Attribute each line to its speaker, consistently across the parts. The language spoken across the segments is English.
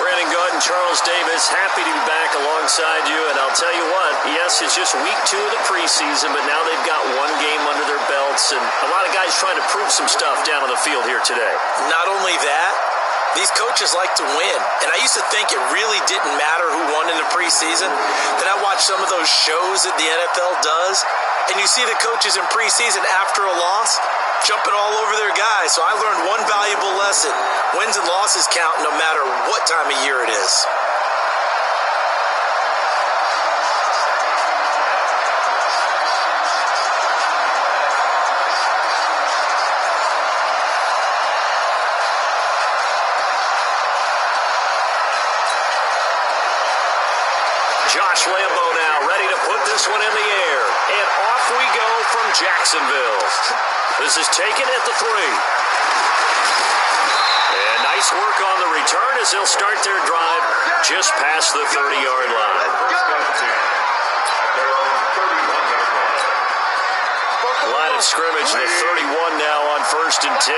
Speaker 1: Brandon Gaunt and Charles Davis, happy to be back alongside you. And I'll tell you what, yes, it's just week 2 of the preseason, but now they've got one game under their belts. And a lot of guys trying to prove some stuff down on the field here today.
Speaker 2: Not only that, these coaches like to win. And I used to think it really didn't matter who won in the preseason. Then I watched some of those shows that the NFL does, and you see the coaches in preseason after a loss jumping all over their guys. So I learned one valuable lesson. Wins and losses count no matter what time of year it is.
Speaker 1: Josh Lambo now ready to put this one in the air. And off we go from Jacksonville. This is taken at the 3. And nice work on the return as they'll start their drive just past the 30-yard line. Line of scrimmage, the 31 now on 1st and 10.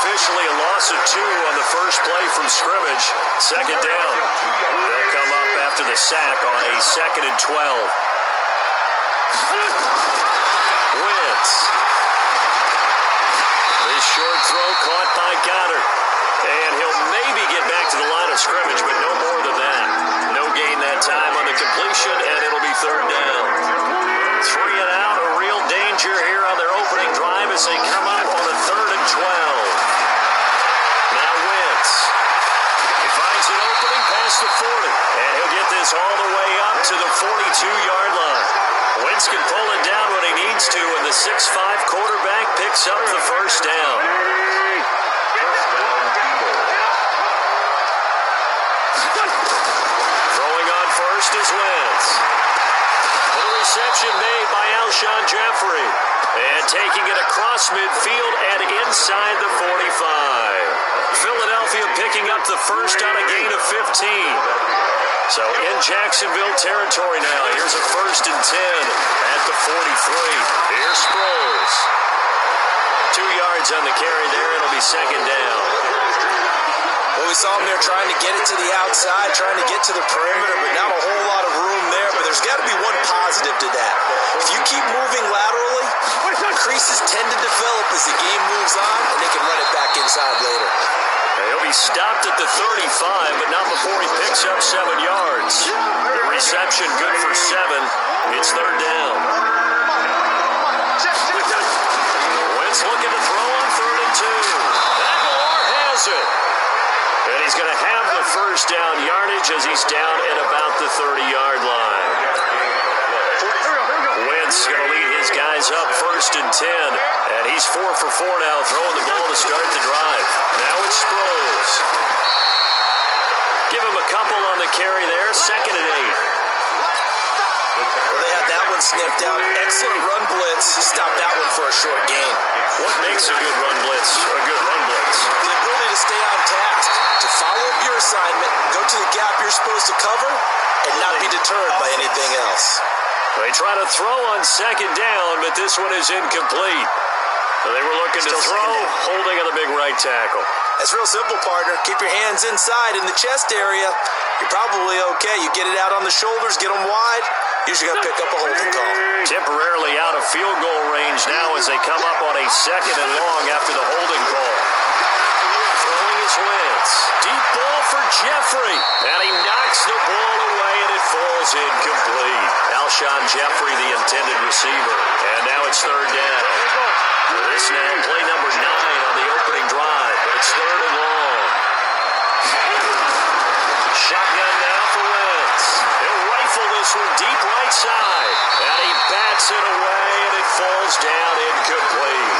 Speaker 1: Officially a loss of 2 on the first play from scrimmage. Second down. They'll come up after the sack on a 2nd and 12. Wentz. This short throw caught by Goddard. And he'll maybe get back to the line of scrimmage, but no more than that. No gain that time on the completion, and it'll be 3rd down. 3 and out, a real danger here on their opening drive as they come up on a 3rd and 12. Finds an opening past the 40, and he'll get this all the way up to the 42-yard line. Wentz can pull it down when he needs to, and the 6'5 quarterback picks up the first down. Throwing on first is Wentz. The reception made by Alshon Jeffrey, and taking it across midfield and inside the 45. Philadelphia picking up the first on a gain of 15. So in Jacksonville territory now. Here's a 1st and 10 at the 43. Here's Sproles. 2 yards on the carry there. It'll be 2nd down.
Speaker 2: Well, we saw him there trying to get it to the outside, trying to get to the perimeter, but not a whole lot of room there. But there's got to be one positive to that. If you keep moving laterally, creases tend to develop as the game moves on, and they can run it back inside later.
Speaker 1: He'll be stopped at the 35, but not before he picks up 7 yards. The reception good for 7. It's 3rd down. Wentz looking to throw on 3rd and 2. Aguilar has it. And he's going to have the first down yardage as he's down at about the 30-yard line. Wentz going to lead his guys up 1st and 10. And he's 4 for 4 now, throwing the ball to start the drive. Now it's Sproles. Give him a couple on the carry there. 2nd and 8.
Speaker 2: Well, they had that one sniffed out. Excellent run blitz. Stopped that one for a short gain.
Speaker 1: What makes a good run blitz a good run blitz?
Speaker 2: The ability to stay on task, to follow up your assignment, go to the gap you're supposed to cover, and not be deterred by anything else.
Speaker 1: They try to throw on 2nd down, but this one is incomplete. They were looking to throw, holding on the big right tackle.
Speaker 2: That's real simple, partner. Keep your hands inside in the chest area. You're probably okay. You get it out on the shoulders, get them wide. Usually got to pick up a holding call.
Speaker 1: Temporarily out of field goal range now as they come up on a 2nd and long after the holding call. Throwing his Wentz. Deep ball for Jeffrey. And he knocks the ball away and it falls incomplete. Alshon Jeffrey, the intended receiver. And now it's 3rd down. This now play number 9 on the opening drive. It's 3rd and long. Shotgun now for Wentz. He'll rifle this one deep right side. And he bats it away and it falls down incomplete.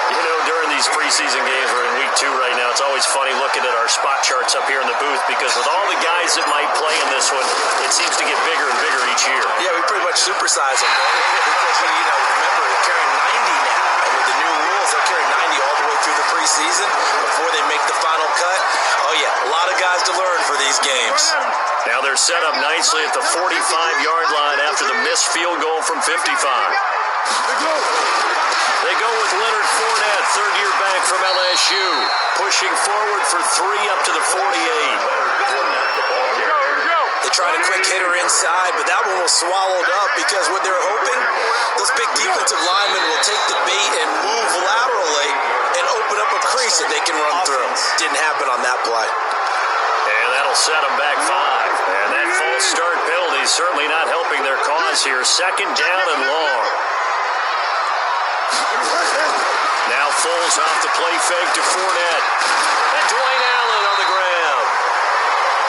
Speaker 1: You know, during these preseason games, we're in week 2 right now. It's always funny looking at our spot charts up here in the booth because with all the guys that might play in this one, it seems to get bigger and bigger each year.
Speaker 2: Yeah, we pretty much supersize them. Because, remember, they're carrying 90 now. And with the new rules, they'll carry 90 all the way through the preseason. preseason before they make the final cut. Oh, yeah, a lot of guys to learn for these games.
Speaker 1: Now they're set up nicely at the 45-yard line after the missed field goal from 55. They go with Leonard Fournette, third-year back from LSU, pushing forward for 3 up to the 48.
Speaker 2: They tried a quick hitter inside, but that one was swallowed up because what they're hoping, those big defensive linemen will take the bait and move laterally and open up a crease that they can run through. Didn't happen on that play.
Speaker 1: And that'll set them back 5. And that false start penalty is certainly not helping their cause here. Second down and long. Now Foles off the play fake to Fournette. And Dwayne Allen on the ground.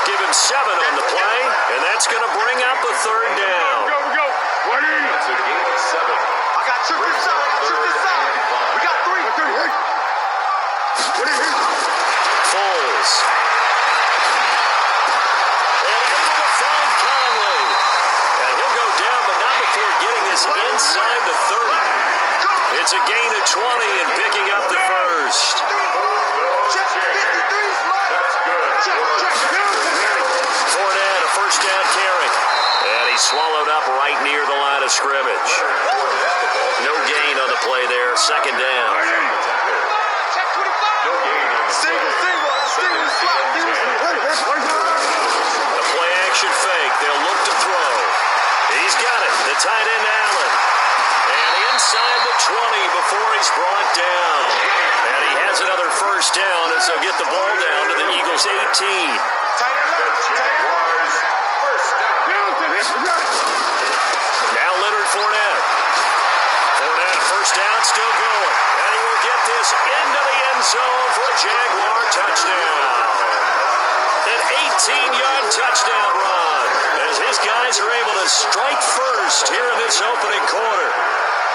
Speaker 1: Give him 7 on the play, and that's going to bring up a third down.
Speaker 3: Go. That's a gain of 7. I got you this side. We got 3.
Speaker 1: Foles. And able to find Conley. And he'll go down, but not before getting this inside the 30. It's a gain of 20 and picking up the first. Fournette, a first down carry. And he's swallowed up right near the line of scrimmage. No gain on the play there. Second down. The play action fake. They'll look to throw. He's got it. The tight end Allen. And inside the 20 before he's brought down. And he has another first down as they'll get the ball down to the Eagles' 18. Now Leonard Fournette. Fournette, first down, still going. And he will get this into the end zone for a Jaguar touchdown. An 18-yard touchdown run as his guys are able to strike first here in this opening quarter.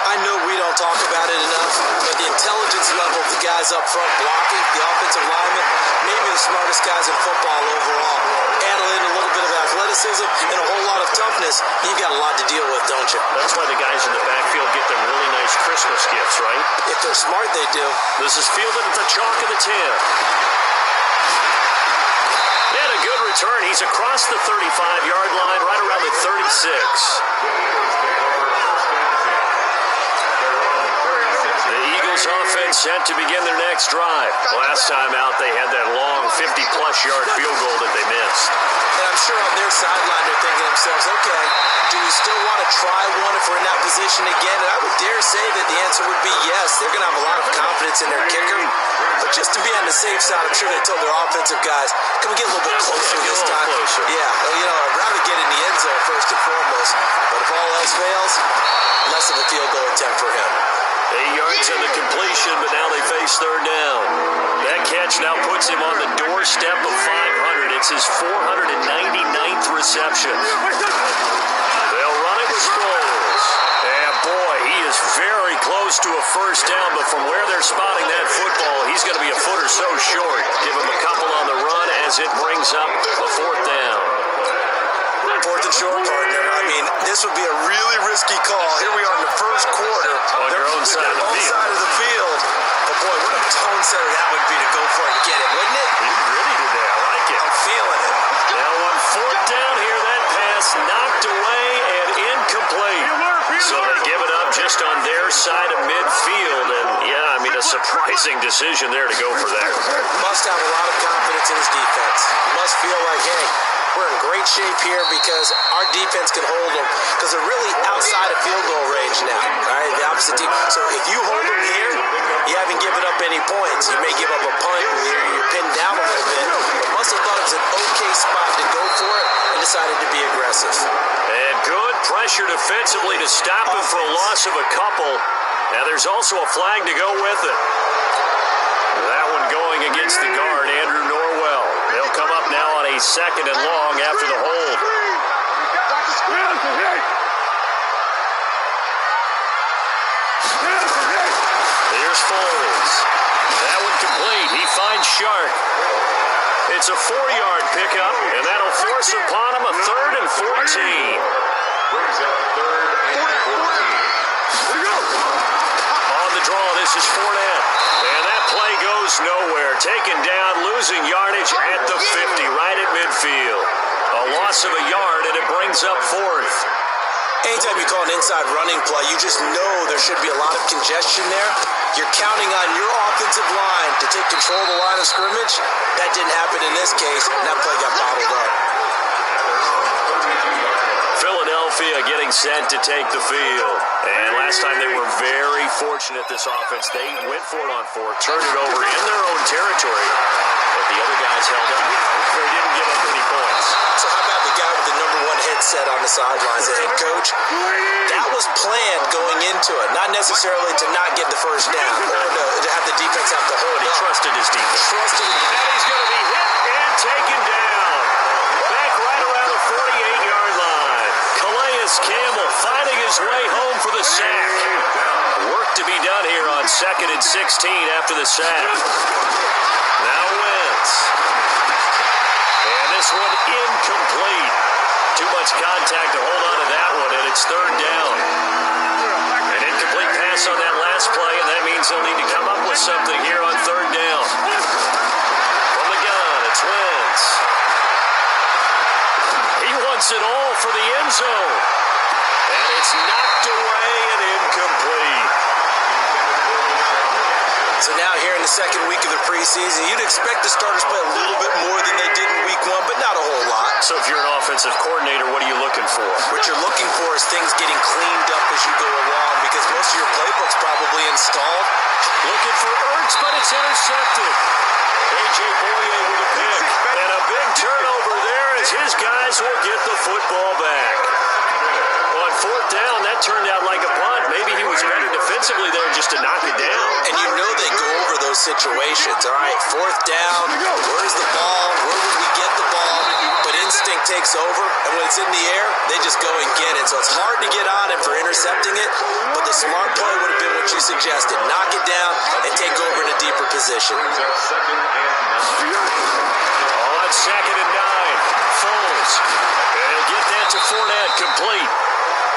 Speaker 2: I know we don't talk about it enough, but the intelligence level of the guys up front blocking, the offensive linemen, maybe the smartest guys in football overall. Add in a little bit of athleticism and a whole lot of toughness, you've got a lot to deal with, don't you?
Speaker 1: That's why the guys in the backfield get them really nice Christmas gifts, right?
Speaker 2: If they're smart, they do.
Speaker 1: This is fielded at the chalk of the 10. And a good return. He's across the 35-yard line, right around the 36. The Eagles offense set to begin their next drive. Last time out, they had that long 50-plus yard field goal that they missed.
Speaker 2: And I'm sure on their sideline they're thinking to themselves, okay, do we still want to try one if we're in that position again? And I would dare say that the answer would be yes. They're going to have a lot of confidence in their kicker. But just to be on the safe side, I'm sure they told their offensive guys, can we get a little bit closer this time?
Speaker 1: Closer.
Speaker 2: Yeah, I'd rather get in the end zone first and foremost. But if all else fails, less of a field goal attempt for him.
Speaker 1: 8 yards in the completion, but now they face third down. That catch now puts him on the doorstep of 500. It's his 499th reception. They'll run it with Foles. And boy, he is very close to a first down, but from where they're spotting that football, he's going to be a foot or so short. Give him a couple on the run as it brings up a fourth down.
Speaker 2: Fourth and short, partner. I mean, this would be a really risky call. Here we are in the first quarter.
Speaker 1: On your own side of the field.
Speaker 2: Side of the field. But boy, what a tone setter that would be to go for it and get it, wouldn't it?
Speaker 1: He really did that. I like it.
Speaker 2: I'm feeling it.
Speaker 1: Now on fourth down here, that pass knocked away and incomplete. So they give it up just on their side of midfield. And yeah, I mean, a surprising decision there to go for that.
Speaker 2: Must have a lot of confidence in his defense. Must feel like, hey, we're in great shape here because our defense can hold them because they're really outside of field goal range now, right? The opposite team. So if you hold them here, you haven't given up any points. You may give up a punt and you're pinned down a little bit. But must have thought it was an okay spot to go for it and decided to be aggressive.
Speaker 1: And good pressure defensively to stop him for a loss of a couple. Now there's also a flag to go with it. That one going against the guard, Andrew Norwell. They'll come up now on a second and long after the hold. Here's Foles. That one complete. He finds Shark. It's a 4-yard pickup, and that'll force upon him a 3rd and 14.
Speaker 3: Brings up 3rd and 14.
Speaker 1: On the draw, this is Fournette. And that play goes goes nowhere. Taken down, losing yardage at the 50, right at midfield. A loss of a yard, and it brings up fourth.
Speaker 2: Anytime you call an inside running play, you just know there should be a lot of congestion there. You're counting on your offensive line to take control of the line of scrimmage. That didn't happen in this case, and that play got bottled up.
Speaker 1: Philadelphia getting set to take the field. And last time they were very fortunate, this offense. They went for it on fourth, turned it over in their own territory, but the other guys held up. They didn't give up any points.
Speaker 2: So how about the guy with the number one headset on the sidelines, the head coach? That was planned going into it, not necessarily to not get the first down or to have the defense have to hold
Speaker 1: He
Speaker 2: up.
Speaker 1: trusted his defense. And he's going to be hit and taken down. Back right around the 48-yard line. Calais Campbell finding his way home for the sack. Work to be done here on 2nd and 16 after the sack. Now Wentz. And this one incomplete. Too much contact to hold on to that one, and it's third down. An incomplete pass on that last play, and that means they'll need to come up with something here on third down. From the gun, it's Wentz. He wants it all for the end zone. And it's knocked away and incomplete.
Speaker 2: So now here in the second week of the preseason, you'd expect the starters play a little bit more than they did in week one, but not a whole lot.
Speaker 1: So if you're an offensive coordinator, what are you looking for?
Speaker 2: What you're looking for is things getting cleaned up as you go along because most of your playbook's probably installed.
Speaker 1: Looking for Ertz, but it's intercepted. A.J. Boye with a pick. And a big turnover there as his guys will get the football back. On fourth down, that turned out like a punt. Maybe he was better defensively there just to knock it down.
Speaker 2: And you know they go over those situations. All right, fourth down, where's the ball? Where would we get the ball? But instinct takes over, and when it's in the air, they just go and get it. So it's hard to get on him for intercepting it, but the smart play would have been what you suggested. Knock it down and take over in a deeper position.
Speaker 1: On 2nd and 9, Foles. And he'll get that to Fournette complete.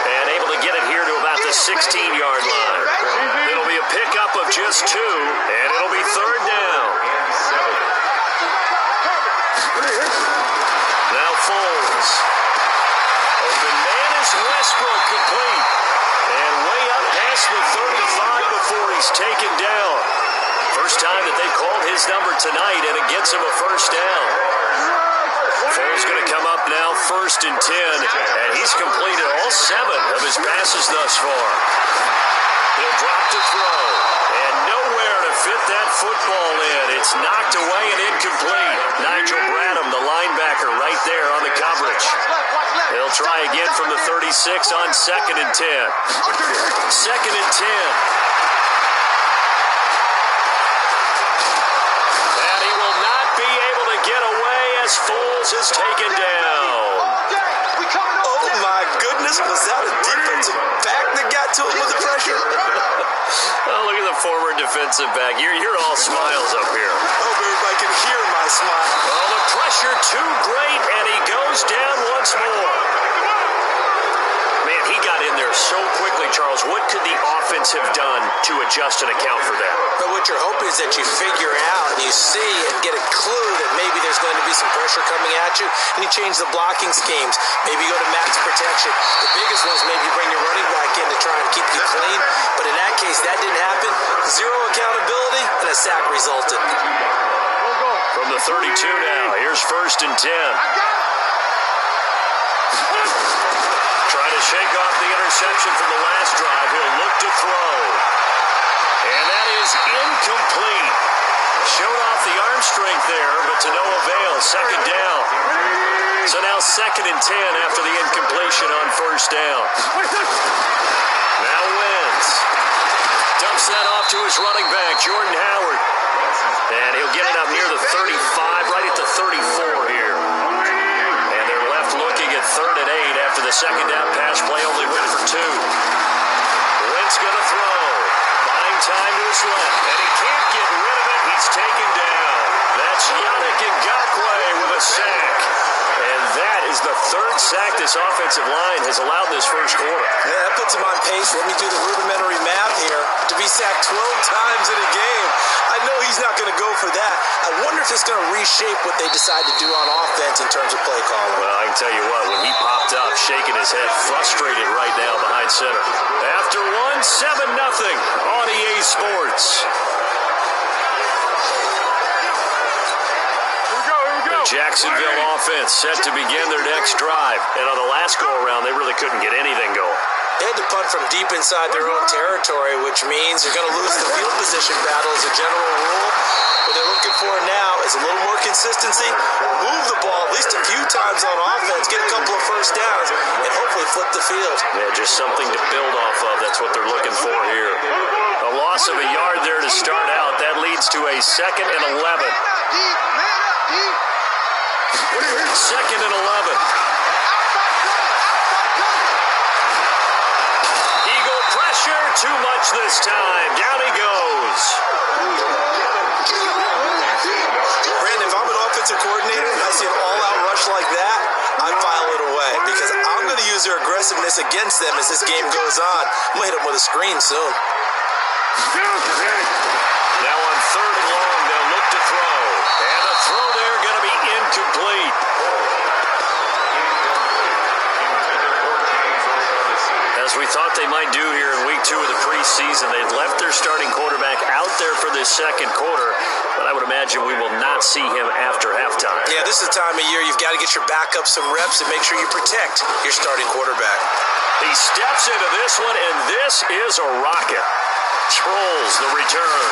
Speaker 1: And able to get it here to about the 16-yard line. It'll be a pickup of just 2, and it'll be third down. Now Foles. Open man is Westbrook complete. And way up past the 35 before he's taken down. First time that they called his number tonight, and it gets him a first down. Foles going to come up now, 1st and 10, and he's completed all 7 of his passes thus far. He'll drop to throw, and nowhere to fit that football in. It's knocked away and incomplete. Nigel Bradham, the linebacker, right there on the coverage. He'll try again from the 36 on 2nd and 10. 2nd and 10. And he will not be able to get away as Foles is taken down.
Speaker 2: Oh my goodness, was that a defensive back that got to him with the pressure?
Speaker 1: Oh, look at the former defensive back. You're all smiles up here.
Speaker 2: I hope everybody can hear my smile.
Speaker 1: Oh, the pressure too great, and he goes down once more. Man, he got in there so quickly, Charles. What could the offense have done to adjust and account for that?
Speaker 2: But what you're hoping is that you figure out and you see and get a clue that maybe there's going to be some pressure coming at you, and you change the blocking schemes. Maybe you go to max protection. The biggest one is maybe you bring your running back in to try and keep you clean. But in that case, that didn't happen. Zero accountability, and a sack resulted.
Speaker 1: From the 32 now, here's 1st and 10. Try to shake off the interception from the last drive. He'll look to throw. And that is incomplete. Showed off the arm strength there, but to no avail. 2nd down. So now 2nd and 10 after the incompletion on 1st down. Now Wentz. Dumps that off to his running back, Jordan Howard. And he'll get it up near the 35, right at the 34 here. And they're left looking at 3rd and 8 after the 2nd down pass play only went for 2. Wentz going to throw. Buying time to his left. And he can't get rid of it. He's taken down. That's Yannick Ngakoue with a sack. And that is the third sack this offensive line has allowed this first quarter.
Speaker 2: Yeah, that puts him on pace. Let me do the rudimentary math here. To be sacked 12 times in a game, I know he's not going to go for that. I wonder if it's going to reshape what they decide to do on offense in terms of play calling.
Speaker 1: Well, I can tell you what, when he popped up, shaking his head, frustrated right now behind center. After one, 7-0 on EA Sports. Jacksonville offense set to begin their next drive. And on the last go-around, they really couldn't get anything going.
Speaker 2: They had to punt from deep inside their own territory, which means you're going to lose the field position battle as a general rule. What they're looking for now is a little more consistency, move the ball at least a few times on offense, get a couple of first downs, and hopefully flip the field.
Speaker 1: Yeah, just something to build off of. That's what they're looking for here. A loss of a yard there to start out. That leads to a 2nd and 11. 2nd and 11. Eagle pressure, too much this time. Down he goes.
Speaker 2: Brandon, if I'm an offensive coordinator and I see an all-out rush like that, I file it away because I'm going to use their aggressiveness against them as this game goes on. I'm going to hit them with a screen soon.
Speaker 1: Now on 3rd and long, they'll look to throw. And the throw there going to be incomplete. As we thought they might do here in week 2 of the preseason, they've left their starting quarterback out there for this second quarter, but I would imagine we will not see him after halftime.
Speaker 2: Yeah, this is the time of year you've got to get your backup some reps and make sure you protect your starting quarterback.
Speaker 1: He steps into this one, and this is a rocket. Trolls the return.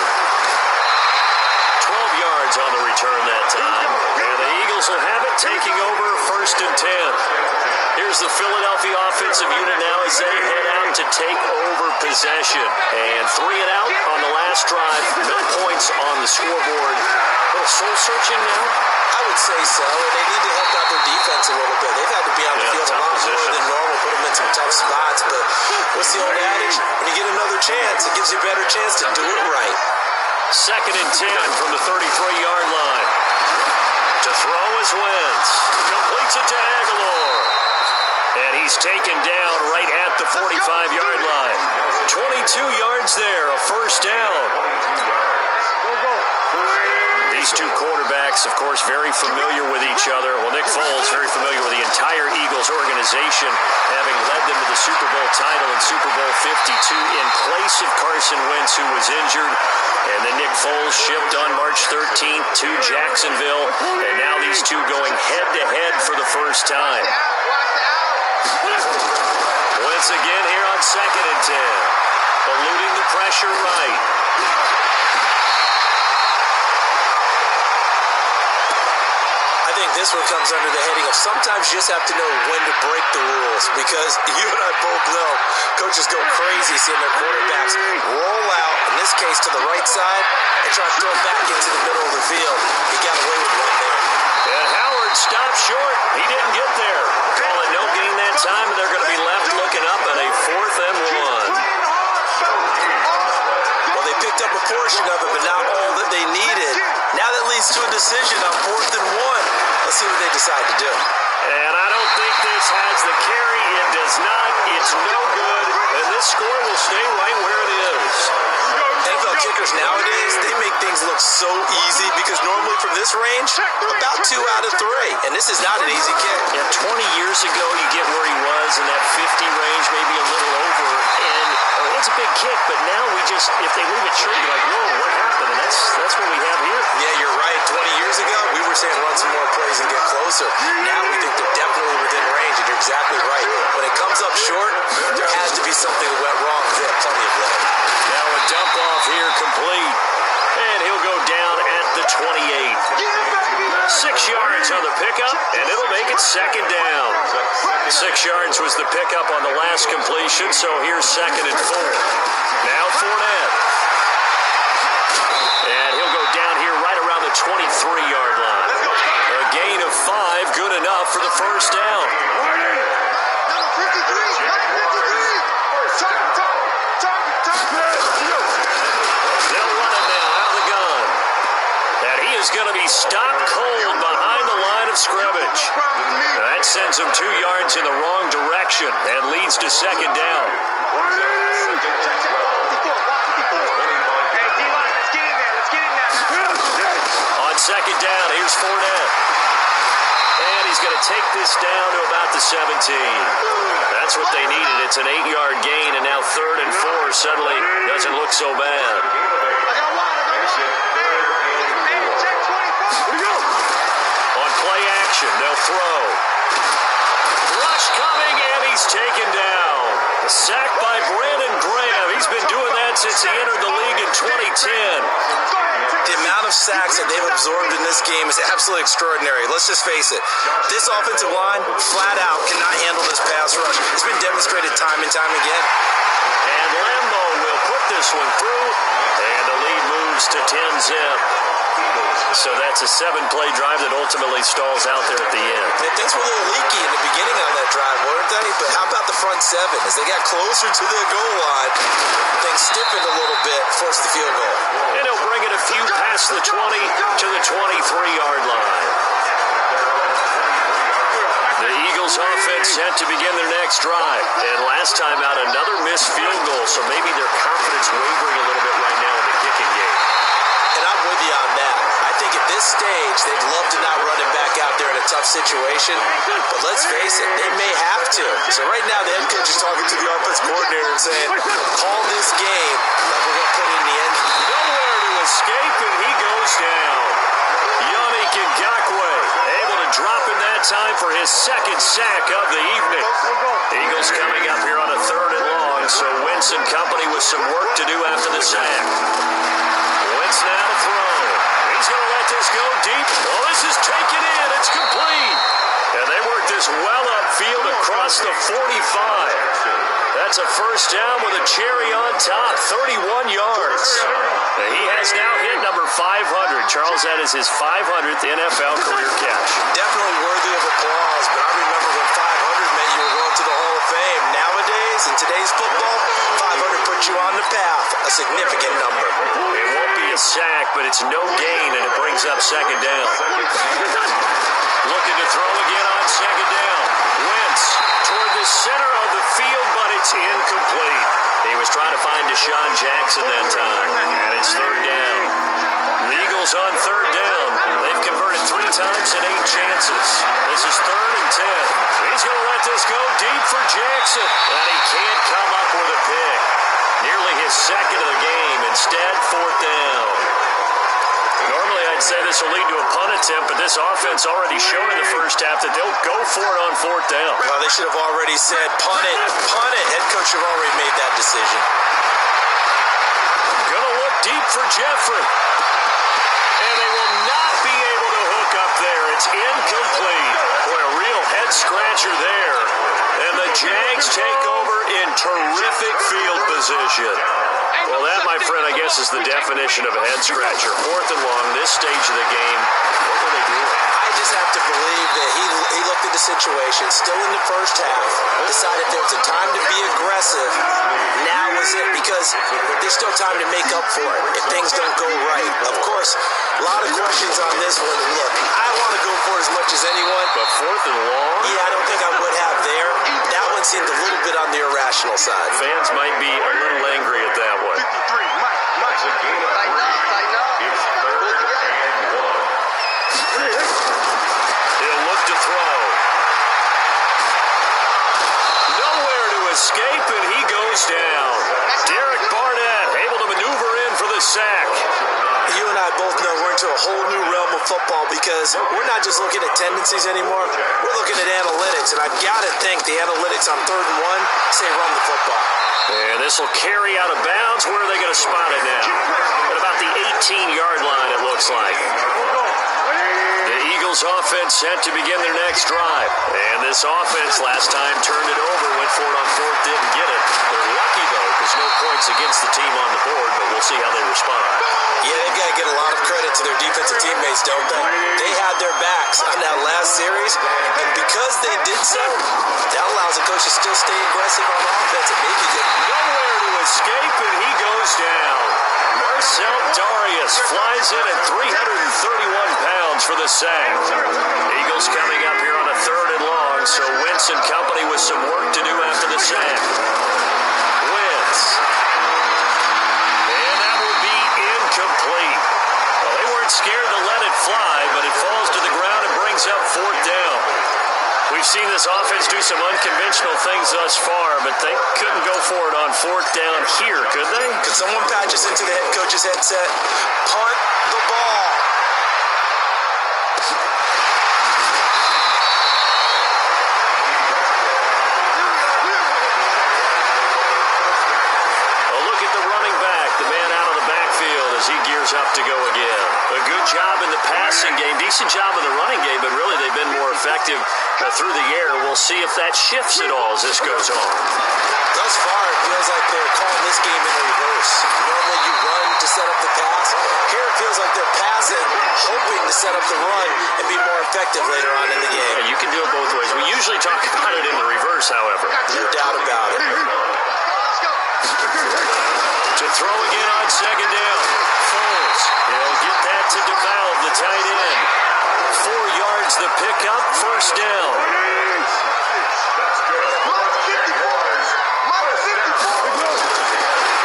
Speaker 1: 12 yards on the return that time. And the Eagles will have it, taking over 1st and 10. Here's the Philadelphia offensive unit now as they head out to take over possession. And 3 and out on the last drive. No points on the scoreboard. A little soul-searching now?
Speaker 2: I would say so, and they need to help out their defense a little bit. They've had to be on the field a lot more than normal, put them in some tough spots. But what's the old adage? When you get another chance, it gives you a better chance to do it right.
Speaker 1: 2nd and 10 from the 33-yard line. To throw is Wentz. Completes it to Aguilar. And he's taken down right at the 45-yard line. 22 yards there, a first down. These two quarterbacks, of course, very familiar with each other. Well, Nick Foles, very familiar with the entire Eagles organization, having led them to the Super Bowl title in Super Bowl 52 in place of Carson Wentz, who was injured. And then Nick Foles shipped on March 13th to Jacksonville. And now these two going head-to-head for the first time. Wentz again here on 2nd and 10. Eluding the pressure right.
Speaker 2: I think this one comes under the heading of sometimes you just have to know when to break the rules, because you and I both know coaches go crazy seeing their quarterbacks roll out, in this case to the right side, and try to throw it back into the middle of the field. He got away with one there.
Speaker 1: And Howard stopped short. He didn't get there. Call it no gain that time, and they're going to be left looking up at a 4th and 1.
Speaker 2: Well, they picked up a portion of it, but not all that they needed. Now that leads to a decision on 4th and 1. Let's see what they decide to do.
Speaker 1: And I don't think this has the carry. It does not. It's no good. And this score will stay right where it is.
Speaker 2: NFL kickers nowadays, they make things look so easy because normally from this range, about 2 out of 3. And this is not an easy kick.
Speaker 1: Yeah, 20 years ago, you get where he was in that 50 range, maybe a little over. And it's a big kick, but now we just, if they leave it short, you're like, whoa, what happened? And that's what we have here.
Speaker 2: Yeah, you're right. 20 years ago, we were saying run some more plays and get closer. Now we think they're definitely within range, and you're exactly right. When it comes up short, there has to be something that went wrong. They have plenty of lead.
Speaker 1: Now a dump off here complete. And he'll go down at the 28. 6 yards on the pickup, and it'll make it 2nd down. 6 yards was the pickup on the last completion, so here's 2nd and 4. Now Fournette. And he'll go down here right around the 23-yard line. A gain of 5, good enough for the first down. They'll run it now out of the gun. And he is is going to be stopped cold behind the line of scrimmage. That sends him 2 yards in the wrong direction and leads to second down. On second down, here's Fournette. And he's going to take this down to about the 17. That's what they needed. It's an 8-yard gain, and now 3rd and 4 suddenly doesn't look so bad. On play action, they'll throw. Rush coming, and he's taken down. A sack by Brandon Graham. He's been doing that since he entered the league in 2010.
Speaker 2: The amount of sacks that they've absorbed in this game is absolutely extraordinary. Let's just face it. This offensive line, flat out, cannot handle this pass rush. It's been demonstrated time and time again.
Speaker 1: And Lambo will put this one through, and the lead moves to 10-zip. So that's a 7-play drive that ultimately stalls out there at the end.
Speaker 2: Things were a little leaky in the beginning on that drive, weren't they? But how about the front 7? As they got closer to the goal line, things stiffened a little bit, forced the field goal.
Speaker 1: And he'll bring it a few past the 20 to the 23-yard line. The Eagles offense set to begin their next drive. And last time out, another missed field goal, so maybe their confidence wavering a little bit right now in the kicking game.
Speaker 2: And I'm with you on that. I think at this stage, they'd love to not run him back out there in a tough situation. But let's face it, they may have to. So right now, the head coach is talking to the offense coordinator and saying, call this game like we're going to put it in the end.
Speaker 1: Nowhere to escape, and he goes down. Yannick Ngakoue able to drop in that time for his second sack of the evening. Eagles coming up here on a 3rd and long, so Wentz and company with some work to do after the sack. Wentz now to throw. He's going to let this go deep. Oh, this is taken in. It's complete. And they work this well upfield across the 45. That's a first down with a cherry on top, 31 yards. And he has now hit number 500. Charles, that is his 500th NFL career catch.
Speaker 2: Definitely worthy of applause, but I remember when 500 meant you were going to the Hall of Fame. Nowadays, in today's football, 500 puts you on the path, a significant number.
Speaker 1: It won't be a sack, but it's no gain, and it brings up second down. Looking to throw again on second down. Wentz toward the center of the field, but it's incomplete. He was trying to find Deshaun Jackson that time, and it's 3rd down. The Eagles on 3rd down. They've converted 3 times in 8 chances. This is 3rd and 10. He's going to let this go deep for Jackson, and he can't come up with a pick. Nearly his second of the game. Instead, 4th down. Normally, I'd say this will lead to a punt attempt, but this offense already showed in the first half that they'll go for it on 4th down.
Speaker 2: Well, they should have already said, punt it, punt it. Head coach should have already made that decision.
Speaker 1: Gonna look deep for Jeffrey. And they will not be able to hook up there. It's incomplete. Boy, a real head-scratcher there. And the Jags take over in terrific field position. Well, that, my friend, I guess is the definition of a head-scratcher. 4th and long, this stage of the game. What were they doing?
Speaker 2: I just have to believe that he looked at the situation, still in the first half, decided there was a time to be aggressive. Now was it, because there's still time to make up for it if things don't go right. Of course, a lot of questions on this one. Look, I want to go for it as much as anyone.
Speaker 1: But 4th and long?
Speaker 2: Yeah, I don't think I would have there. That one seemed a little bit on the irrational side.
Speaker 1: Fans might be a little angry at that one.
Speaker 3: 53, Mike. It's a gain of 3. It's 3rd and 1.
Speaker 1: He'll look to throw. Nowhere to escape, and he goes down. Derek Barnett able to maneuver in for the sack.
Speaker 2: You and I both know we're into a whole new realm of football because we're not just looking at tendencies anymore. We're looking at analytics, and I've got to think the analytics on 3rd and 1 say run the football.
Speaker 1: And this will carry out of bounds. Where are they going to spot it now? At about the 18-yard line, it looks like. The Eagles offense set to begin their next drive. And this offense last time turned it over, went for it on 4th, didn't get it. They're lucky, though, because no points against the team on the board, but we'll see how they respond.
Speaker 2: Yeah, they've got to get a lot of credit to their defensive teammates, don't they? They had their backs on that last series, and because they did so, that allows the coach to still stay aggressive on offense and maybe get
Speaker 1: nowhere to escape, and he goes down. Marcel Darius flies in at 331 for the sack. Eagles coming up here on a 3rd and long, so Wentz and company with some work to do after the sack. Wentz. And that will be incomplete. Well, they weren't scared to let it fly, but it falls to the ground and brings up 4th down. We've seen this offense do some unconventional things thus far, but they couldn't go for it on 4th down here, could they?
Speaker 2: Could someone patch us into the head coach's headset? Punt the ball.
Speaker 1: A look at the running back, the man out of the backfield as he gears up to go again. A good job in the passing game, decent job in the running game, but really they've been more effective through the air. We'll see if that shifts at all as this goes on.
Speaker 2: Thus far, it feels like they're calling this game in reverse. Normally you run to set up the pass. Here it feels like they're passing, hoping to set up the run and be more effective later on in the game.
Speaker 1: Yeah, you can do it both ways. We usually talk about it in the reverse, however.
Speaker 2: No doubt about it.
Speaker 1: To throw again on 2nd down. Foles. He'll get that to DeValve, the tight end. 4 yards the pickup, 1st down.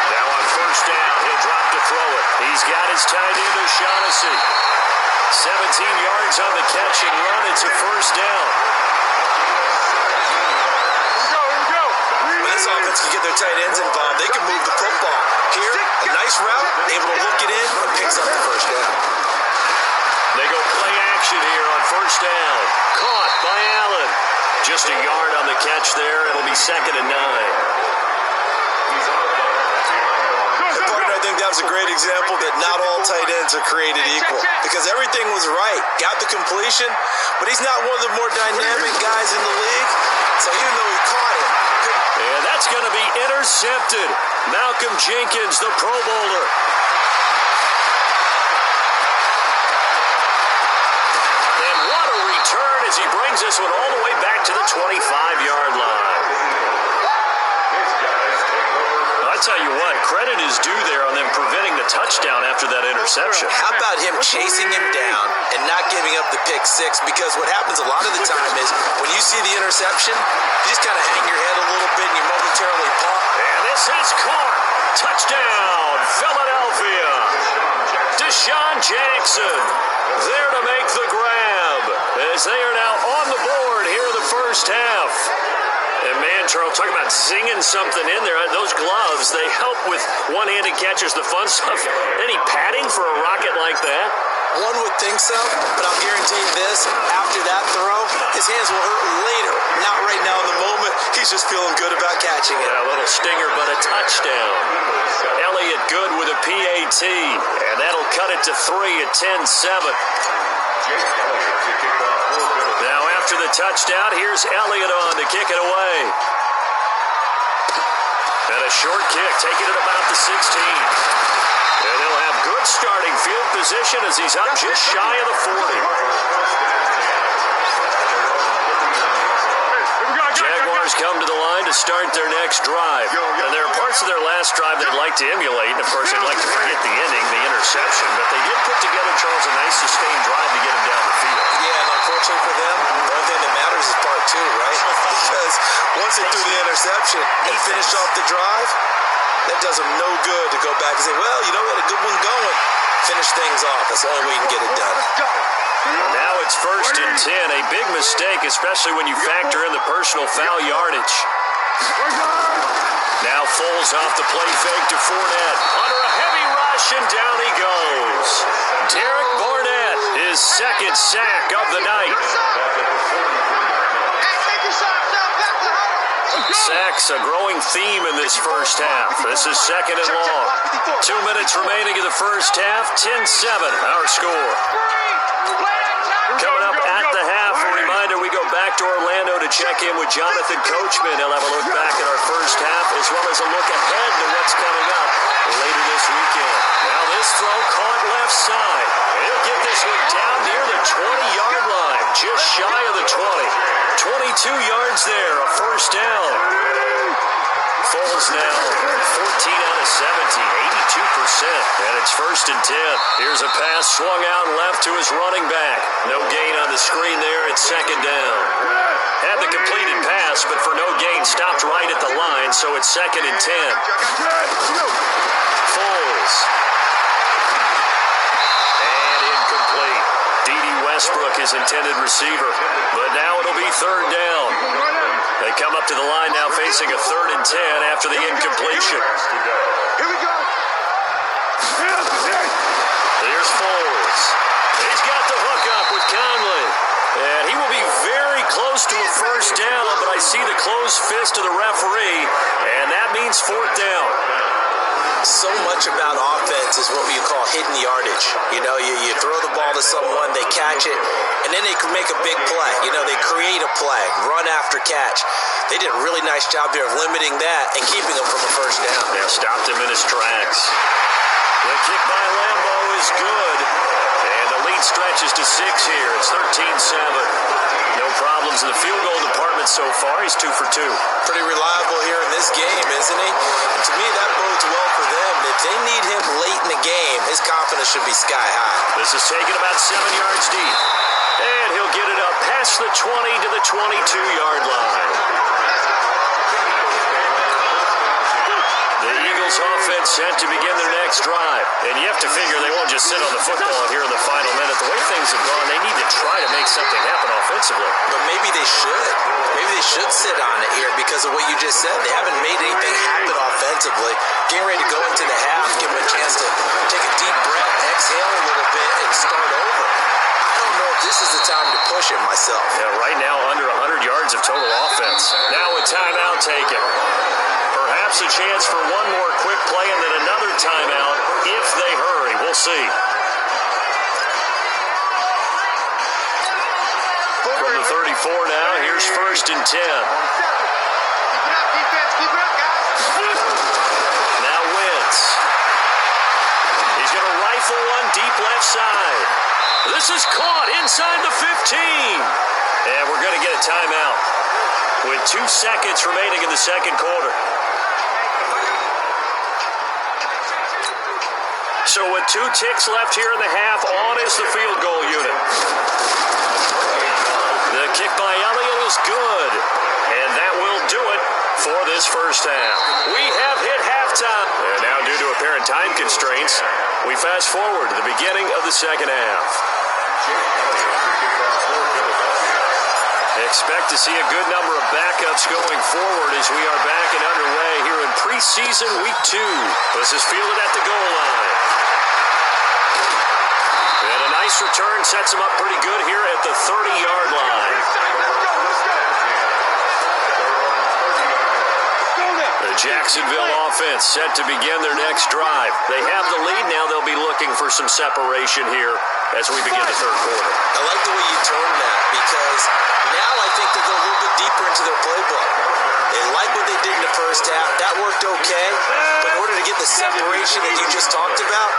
Speaker 1: Now on 1st down, he'll drop to throw it. He's got his tight end, O'Shaughnessy. 17 yards on the catch and run. It's a 1st down.
Speaker 2: When this offense can get their tight ends involved, they can move the football. Here, a nice route, able to look it in, and picks up the 1st down.
Speaker 1: They go play action here on 1st down. Caught by Allen. Just a yard on the catch there. It'll be 2nd and 9.
Speaker 2: And partner, I think that was a great example that not all tight ends are created equal. Because everything was right. Got the completion, but he's not one of the more dynamic guys in the league. So even though he caught it,
Speaker 1: and that's going to be intercepted. Malcolm Jenkins, the Pro Bowler. And what a return as he brings this one all the way back to the 25-yard line. I tell you what, credit is due there on them preventing the touchdown after that interception.
Speaker 2: how about him chasing him down and not giving up the pick 6? Because what happens a lot of the time is when you see the interception, you just kind of hang your head a little bit and you momentarily pop.
Speaker 1: And this is caught. Touchdown, Philadelphia. Deshaun Jackson there to make the grab as they are now on the board here in the 1st half. And man, Charles, talking about zinging something in there. Those gloves, they help with one-handed catches, the fun stuff. Any padding for a rocket like that?
Speaker 2: One would think so, but I'll guarantee you this, after that throw, his hands will hurt later. Not right now in the moment. He's just feeling good about catching it.
Speaker 1: Yeah, a little stinger, but a touchdown. Elliott good with a PAT, and that'll cut it to 3 at 10-7. Now after the touchdown, here's Elliott on to kick it away. And a short kick, taking it about the 16. And they'll have good starting field position as he's up just shy of the 40. Jaguars come to the line to start their next drive. And there are parts of their last drive they'd like to emulate. And, of course, they'd like to forget the ending, the interception. But they did put together, Charles, a nice sustained drive to get him down the field.
Speaker 2: Yeah, and unfortunately for them, the only thing that matters is part 2, right? Because once they threw the interception and finished off the drive, that does them no good to go back and say, well, you know, we had a good one going. Finish things off. That's the only way you can get it done.
Speaker 1: Now it's 1st and 10. A big mistake, especially when you factor in the personal foul yardage. Now Foles off the play fake to Fournette. Under a heavy rush, and down he goes. Derek Barnett, his 2nd sack of the night. Sacks, a growing theme in this 1st half. This is 2nd and long. 2 minutes remaining in the 1st half. 10-7, our score. Coming up at the half, a reminder, we go back to Orlando to check in with Jonathan Coachman. He'll have a look back at our 1st half, as well as a look ahead to what's coming up later this weekend. Now this throw caught left side. He'll get this one down near the 20-yard line, just shy of the 20. 22 yards there, a 1st down. Foles now 14 out of 17, 82%. And it's 1st and 10. Here's a pass swung out left to his running back. No gain on the screen there. It's 2nd down. Had the completed pass, but for no gain, stopped right at the line, so it's 2nd and 10. Foles. And incomplete. D.D. Westbrook is intended receiver, but now it'll be 3rd down. They come up to the line now facing a 3rd and 10 after the incompletion.
Speaker 3: Here we go.
Speaker 1: Here's Foles. He's got the hook up with Conley. And he will be very close to a 1st down, but I see the closed fist of the referee, and that means 4th down.
Speaker 2: So much about offense is what you call hidden yardage. You know, you throw the ball to someone, they catch it, and then they can make a big play. You know, they create a play, run after catch. They did a really nice job there of limiting that and keeping him from a 1st down.
Speaker 1: Yeah, stopped him in his tracks. The kick by Lambo is good, and the lead stretches to 6 here. It's 13-7. No problems in the field goal department so far. He's 2 for 2.
Speaker 2: Pretty reliable here in this game, isn't he? And to me, that bodes well for them. If they need him late in the game, his confidence should be sky high.
Speaker 1: This is taken about 7 yards deep. And he'll get it up past the 20 to the 22-yard line. The Eagles offense set to begin their next drive. And you have to figure they won't just sit on the football here in the final minute. The way things have gone, they need to try to make something happen offensively.
Speaker 2: But maybe they should. Maybe they should sit on it here because of what you just said. They haven't made anything happen offensively. Getting ready to go into the half, give them a chance to take a deep breath, exhale a little bit, and start over. I don't know if this is the time to push it myself.
Speaker 1: Yeah, right now under 100 yards of total offense. Now a timeout taken. Perhaps a chance for one more quick play and then another timeout if they hurry. We'll see. From the 34 now, here's 1st and 10.
Speaker 3: Keep it up, defense. Keep it up, guys.
Speaker 1: Now Wentz. He's going to rifle one deep left side. This is caught inside the 15. And we're going to get a timeout with 2 seconds remaining in the 2nd quarter. So with 2 ticks left here in the half, on is the field goal unit. The kick by Elliott is good, and that will do it for this 1st half. We have hit halftime. And now due to apparent time constraints, we fast forward to the beginning of the 2nd half. Expect to see a good number of backups going forward as we are back and underway here in preseason week 2. This is fielded at the goal line. And a nice return sets him up pretty good here at the 30-yard line. The Jacksonville offense set to begin their next drive. They have the lead now. They'll be looking for some separation here as we begin the 3rd quarter.
Speaker 2: I like the way you term that because now I think they'll go a little bit deeper into their playbook. They like what they did in the 1st half. That worked okay. But in order to get the separation that you just talked about,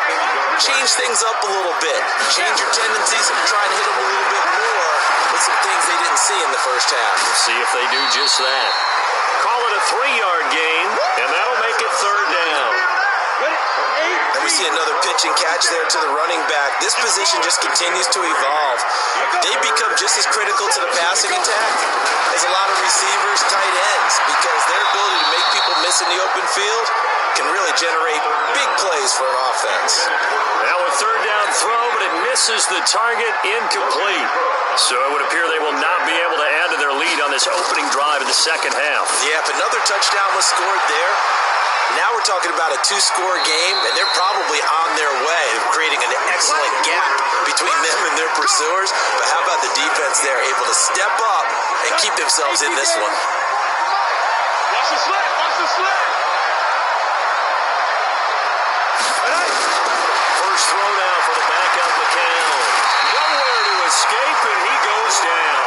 Speaker 2: change things up a little bit. Change your tendencies and try and hit them a little bit more with some things they didn't see in the 1st half.
Speaker 1: We'll see if they do just that. Call it a 3-yard gain, and that'll make it 3rd down.
Speaker 2: And we see another pitch and catch there to the running back. This position just continues to evolve. They become just as critical to the passing attack as a lot of receivers, tight ends, because their ability to make people miss in the open field can really generate big plays for an offense.
Speaker 1: Now a 3rd down throw, but it misses the target, incomplete. So it would appear they will not be able to add to their lead on this opening drive in the 2nd half.
Speaker 2: Yeah, if another touchdown was scored there, now we're talking about a 2-score game, and they're probably on their way of creating an excellent gap between them and their pursuers. But how about the defense there, able to step up and keep themselves in this one?
Speaker 3: Watch the slip. Watch the slip.
Speaker 1: First throw now for the backup McCown. Nowhere to escape, and he goes down.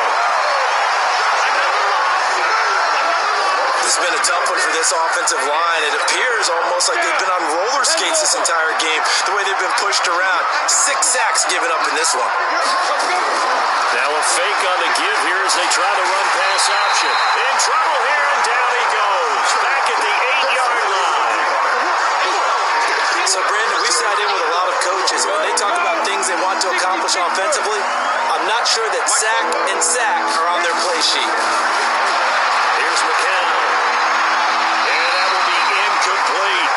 Speaker 2: This has been a tough one for this this offensive line. It appears almost like they've been on roller skates this entire game, the way they've been pushed around. 6 sacks given up in this one.
Speaker 1: Now a fake on the give here as they try to run pass option. In trouble here, and down he goes. Back at the 8-yard line.
Speaker 2: So, Brandon, we sat in with a lot of coaches. When they talk about things they want to accomplish offensively, I'm not sure that sack and sack are on their play sheet.
Speaker 1: Here's McCown. And that will be incomplete.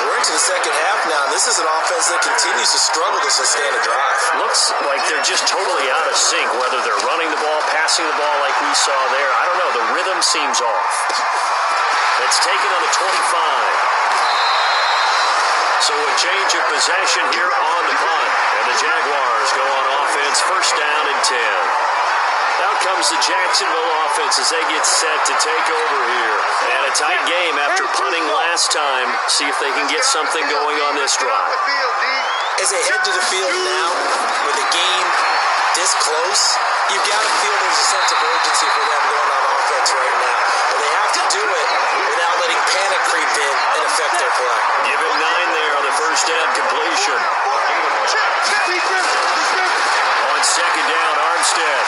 Speaker 2: We're into the second half now. This is an offense that continues to struggle to sustain a drive.
Speaker 1: Looks like they're just totally out of sync, whether they're running the ball, passing the ball like we saw there. I don't know. The rhythm seems off. It's taken on the 25. So a change of possession here on the punt. And the Jaguars go on offense, first down and 10. Out comes the Jacksonville offense as they get set to take over here. And a tight game after punting last time. See if they can get something going on this drive.
Speaker 2: As they head to the field now, with the game this close, you've got to feel there's a sense of urgency for them going on offense right now. But they have to do it without letting panic creep in and affect their play.
Speaker 1: Give him 9 there on the first down completion. On second down, Armstead.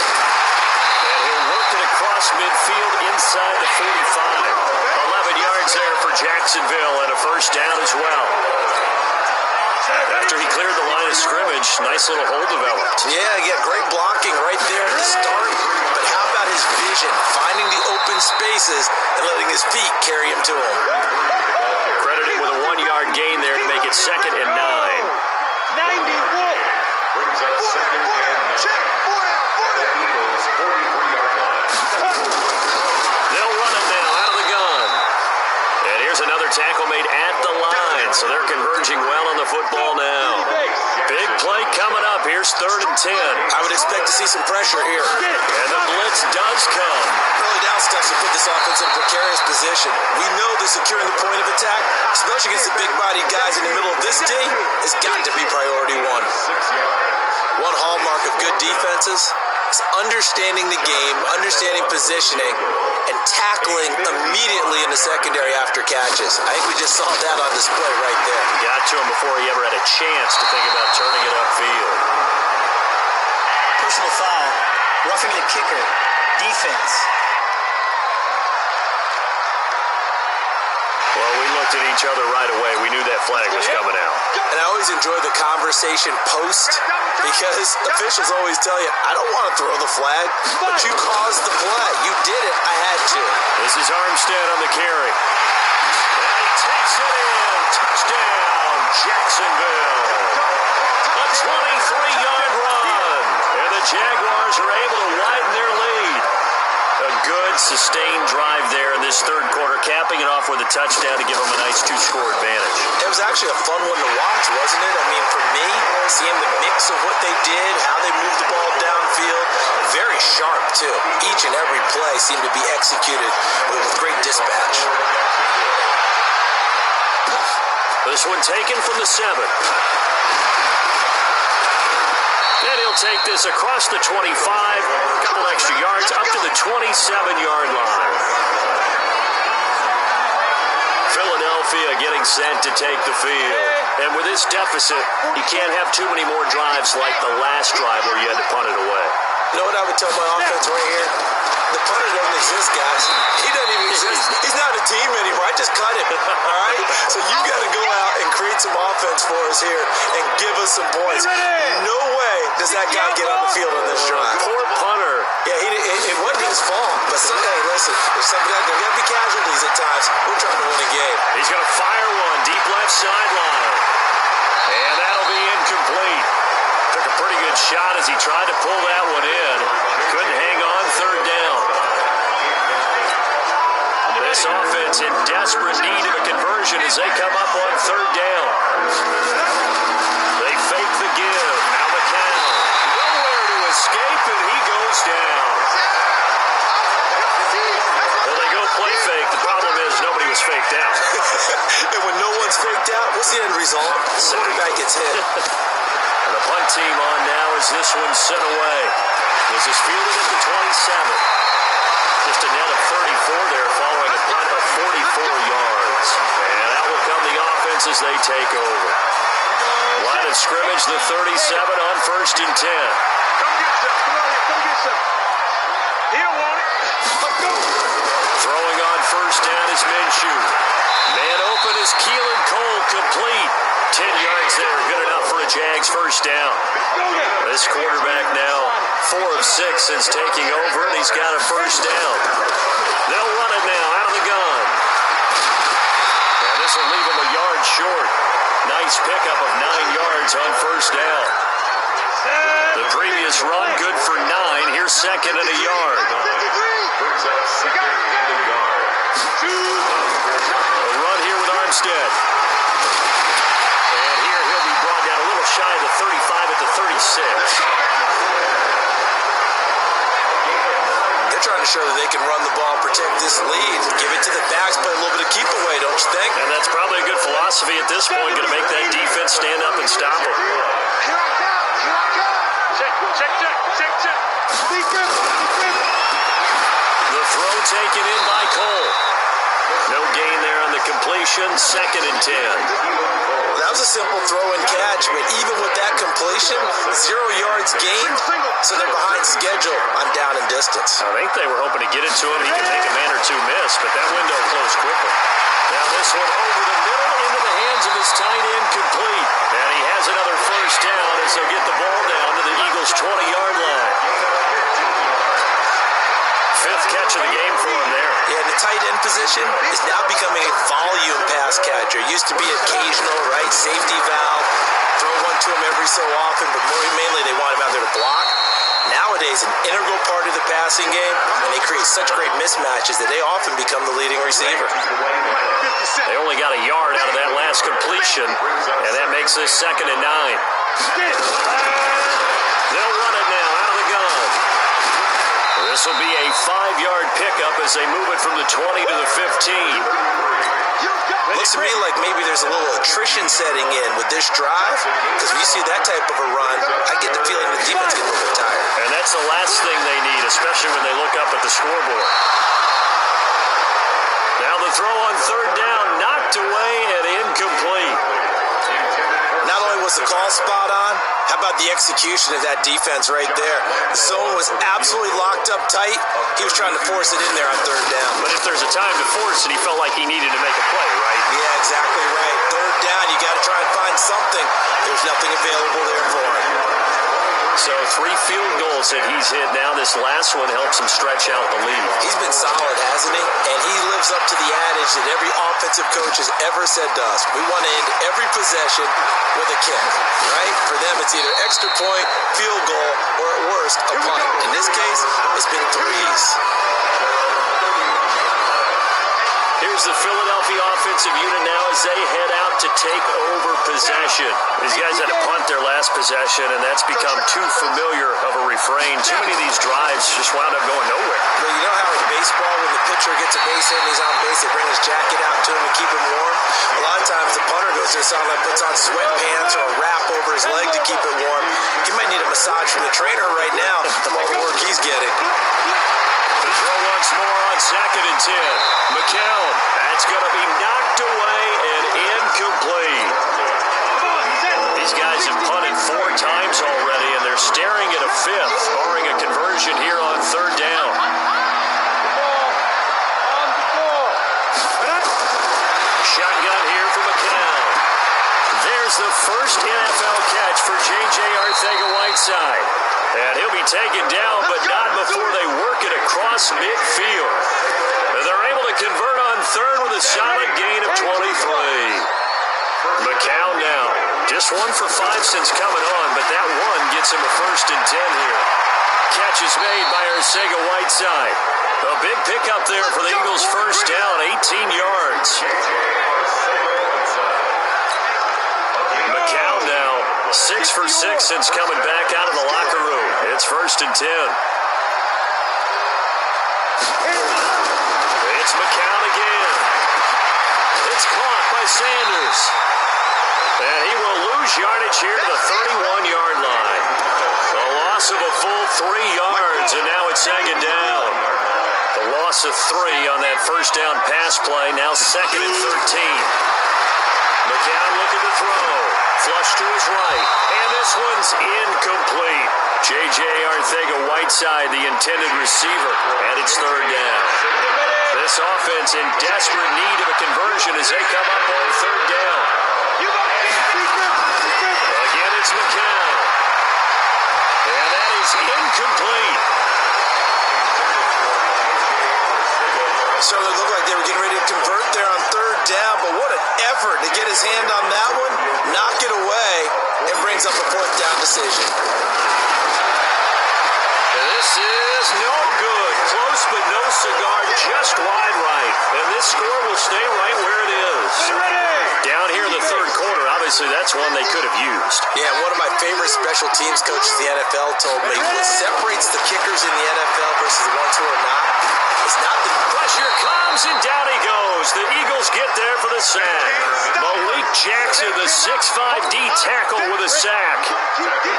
Speaker 1: And he'll work it across midfield inside the 45. 11 yards there for Jacksonville and a first down as well. After he cleared the line of scrimmage, nice little hole developed.
Speaker 2: Yeah, great blocking right there at the start. But how about his vision, finding the open spaces and letting his feet carry him to him?
Speaker 1: Credited with a 1-yard gain there to make it second and 9.
Speaker 3: 91. Brings up second and 9. The Eagles' 43-yard line.
Speaker 1: They'll run it now out of the gun. And here's another tackle made at the line, so they're converging well on the football now. Big play coming up. Here's third and 10.
Speaker 2: I would expect to see some pressure here.
Speaker 1: And the blitz does come.
Speaker 2: Early down steps to put this offense in a precarious position. We know that securing the point of attack, especially against the big-bodied guys in the middle of this D, has got to be priority one. One hallmark of good defenses is understanding the game, understanding positioning, and tackling immediately in the secondary after catches. I think we just saw that on display right there.
Speaker 1: Got to him before he ever had a chance to think about turning it upfield.
Speaker 4: Personal foul, roughing the kicker, defense.
Speaker 1: Well, we looked at each other right away. We knew that flag was coming out.
Speaker 2: And I always enjoy the conversation post because officials always tell you, I don't want to throw the flag, but you caused the play. You did it. I had to.
Speaker 1: This is Armstead on the carry. And he takes it in. Touchdown, Jacksonville. A 23-yard run. And the Jaguars are able to widen their lead. A good, sustained drive there in this third quarter, capping it off with a touchdown to give them a nice 2-score advantage.
Speaker 2: It was actually a fun one to watch, wasn't it? I mean, for me, seeing the mix of what they did, how they moved the ball downfield, very sharp, too. Each and every play seemed to be executed with great dispatch.
Speaker 1: This one taken from the 7. And he'll take this across the 25, a couple extra yards, up to the 27-yard line. Philadelphia getting set to take the field. And with this deficit, you can't have too many more drives like the last drive where you had to punt it away.
Speaker 2: You know what I would tell my offense right here? The punter doesn't exist, guys. He doesn't even exist. He's not a team anymore. I just cut him. All right? So you got to go out and create some offense for us here and give us some points. No way does that guy get on the field on this drive.
Speaker 1: Poor punter.
Speaker 2: Yeah, it wasn't his fault. But someday, listen, there's something out there. There got to be casualties at times. We're trying to win a game.
Speaker 1: He's going to fire one deep left sideline. And that'll be incomplete. Took a pretty good shot as he tried to pull that one in. Couldn't hang on third down. This offense in desperate need of a conversion as they come up on third down. They fake the give. Now McCown. Nowhere to escape, and he goes down. Well, they go play fake. The problem is nobody was faked out.
Speaker 2: And when no one's faked out, what's the end result? The quarterback gets hit.
Speaker 1: And the punt team on now as this one's sent away. This is fielded at the 27. Just a net of 34 there following a punt of 44 yards. And that will come the offense as they take over. Line of scrimmage, the 37 on 1st and 10.
Speaker 3: Come get some. Come on here. Come get some. He don't want it. Let's go.
Speaker 1: Throwing on 1st down is Minshew. Man open is Keelan Cole, complete. 10 yards there, good enough for a Jags first down. This quarterback now 4 of 6 since taking over, and he's got a first down. They'll run it now out of the gun. And this will leave him a yard short. Nice pickup of 9 yards on first down. The previous run good for 9. Here's 2nd and a yard. A run here with Armstead. And here he'll be brought down a little shy of the 35 at the 36.
Speaker 2: They're trying to show that they can run the ball, protect this lead. Give it to the backs, play a little bit of keep away, don't you think?
Speaker 1: And that's probably a good philosophy at this point, going to make that defense stand up and stop them. The throw taken in by Cole. No gain there on the completion, 2nd and 10.
Speaker 2: That was a simple throw and catch, but even with that completion, 0 yards gained, so they're behind schedule on down and distance.
Speaker 1: I think they were hoping to get it to him. He could make a man or two miss, but that window closed quickly. Now this one over the middle into the hands of his tight end, complete. And he has another first down as they'll get the ball down to the Eagles' 20-yard line. 5th catch of the game for him there.
Speaker 2: Yeah, the tight end position is now becoming a volume pass catcher. It used to be occasional, right? Safety valve, throw one to him every so often, but mainly they want him out there to block. Nowadays, an integral part of the passing game, and they create such great mismatches that they often become the leading receiver.
Speaker 1: They only got a yard out of that last completion, and that makes this 2nd and 9. They'll run it now out of the gun. This will be a 5-yard pickup as they move it from the 20 to the 15.
Speaker 2: Looks to me like maybe there's a little attrition setting in with this drive, because when you see that type of a run, I get the feeling the defense gets a little bit tired.
Speaker 1: And that's the last thing they need, especially when they look up at the scoreboard. Now the throw on 3rd down, knocked away and incomplete.
Speaker 2: Not only was the call spot on, how about the execution of that defense right there? The zone was absolutely locked up tight. He was trying to force it in there on 3rd down.
Speaker 1: But if there's a time to force it, he felt like he needed to make a play, right?
Speaker 2: Yeah, exactly right. 3rd down, you got to try and find something. There's nothing available there for him.
Speaker 1: So 3 field goals that he's hit now. This last one helps him stretch out the lead.
Speaker 2: He's been solid, hasn't he? And he lives up to the adage that every offensive coach has ever said to us. We want to end every possession with a kick, right? For them, it's either extra point, field goal, or at worst, a punt. In this case, it's been 3s.
Speaker 1: Here's the Philadelphia offensive unit now as they head out to take over possession. These guys had to punt their last possession, and that's become too familiar of a refrain. Too many of these drives just wound up going nowhere.
Speaker 2: Well, you know how in baseball, when the pitcher gets a base hit and he's on base, they bring his jacket out to him to keep him warm? A lot of times the punter goes to the sideline, puts on sweatpants or a wrap over his leg to keep it warm. He might need a massage from the trainer right now from all the work he's getting.
Speaker 1: The throw once more on 2nd and 10. McCown, that's going to be knocked away and incomplete. These guys have punted 4 times already, and they're staring at a 5th, barring a conversion here on 3rd down. Shotgun here for McCown. There's the first NFL catch for J.J. Arcega-Whiteside. And he'll be taken down, but not before they work it across midfield. And they're able to convert on 3rd with a solid gain of 23. McCown now, just 1 for 5 since coming on, but that one gets him a 1st and 10 here. Catch is made by Arcega-Whiteside. A big pickup there for the Eagles' first down, 18 yards. McCown now, 6 for 6 since coming back out of the locker room. It's 1st and 10. It's McCown again. It's caught by Sanders. And he will lose lose yardage here to the 31-yard line. A loss of a full 3 yards, and now it's second down. The loss of 3 on that first down pass play, now second and 13. McCown looking to throw. Flush to his right. And this one's incomplete. J.J. Arcega-Whiteside, the intended receiver, and it's third down. This offense in desperate need of a conversion as they come up on third down. Again, it's McCown. And that is incomplete.
Speaker 2: Certainly looked like they were getting ready to convert there on third down, but what an effort to get his hand on that one, knock it away, and brings up a fourth down decision.
Speaker 1: This is no good. Close but no cigar, just wide right. And this score will stay right where it is. Down here in the third quarter, obviously that's one they could have used.
Speaker 2: Yeah, one of my favorite special teams coaches in the NFL told me what separates the kickers in the NFL versus the ones who are not is not the
Speaker 1: pressure comes and down he goes. The Eagles get there for the sack. Malik Jackson, the 6'5" D tackle with a sack.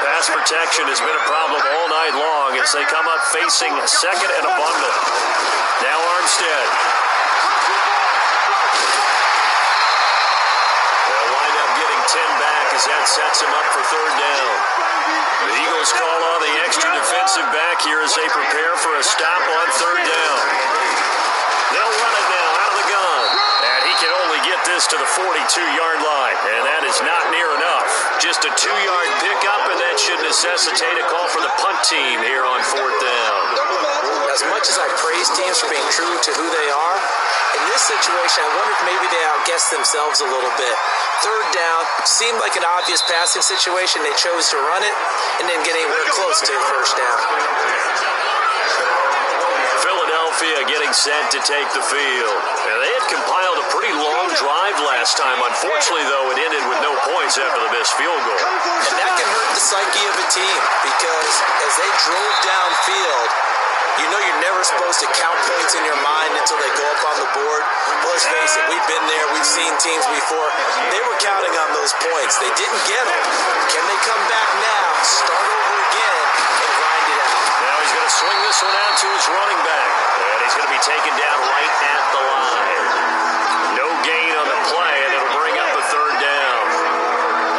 Speaker 1: Pass protection has been a problem all night long as they come up facing second and a bundle. Now Armstead. They'll wind up getting 10 back as that sets him up for third down. The Eagles call on the extra defensive back here as they prepare for a stop on third down. They'll run it now out of the gun. And he can only get this to the 42-yard line. And that is not near enough. Just a 2-yard pickup, and that should necessitate a call for the punt team here on fourth down.
Speaker 2: As much as I praise teams for being true to who they are, in this situation, I wonder if maybe they outguessed themselves a little bit. Third down seemed like an obvious passing situation. They chose to run it and didn't get anywhere close to the first down.
Speaker 1: Philadelphia getting set to take the field. And they had compiled a pretty long drive last time. Unfortunately, though, it ended with no points after the missed field goal.
Speaker 2: And that can hurt the psyche of a team because as they drove downfield, you know you're never supposed to count points in your mind until they go up on the board. Well, let's face it, we've been there. We've seen teams before. They were counting on those points. They didn't get them. Can they come back now, start over again, and grind it out?
Speaker 1: Now he's going to swing this one out to his running back. And he's going to be taken down right at the line. No gain on the play, and it'll bring up a third down.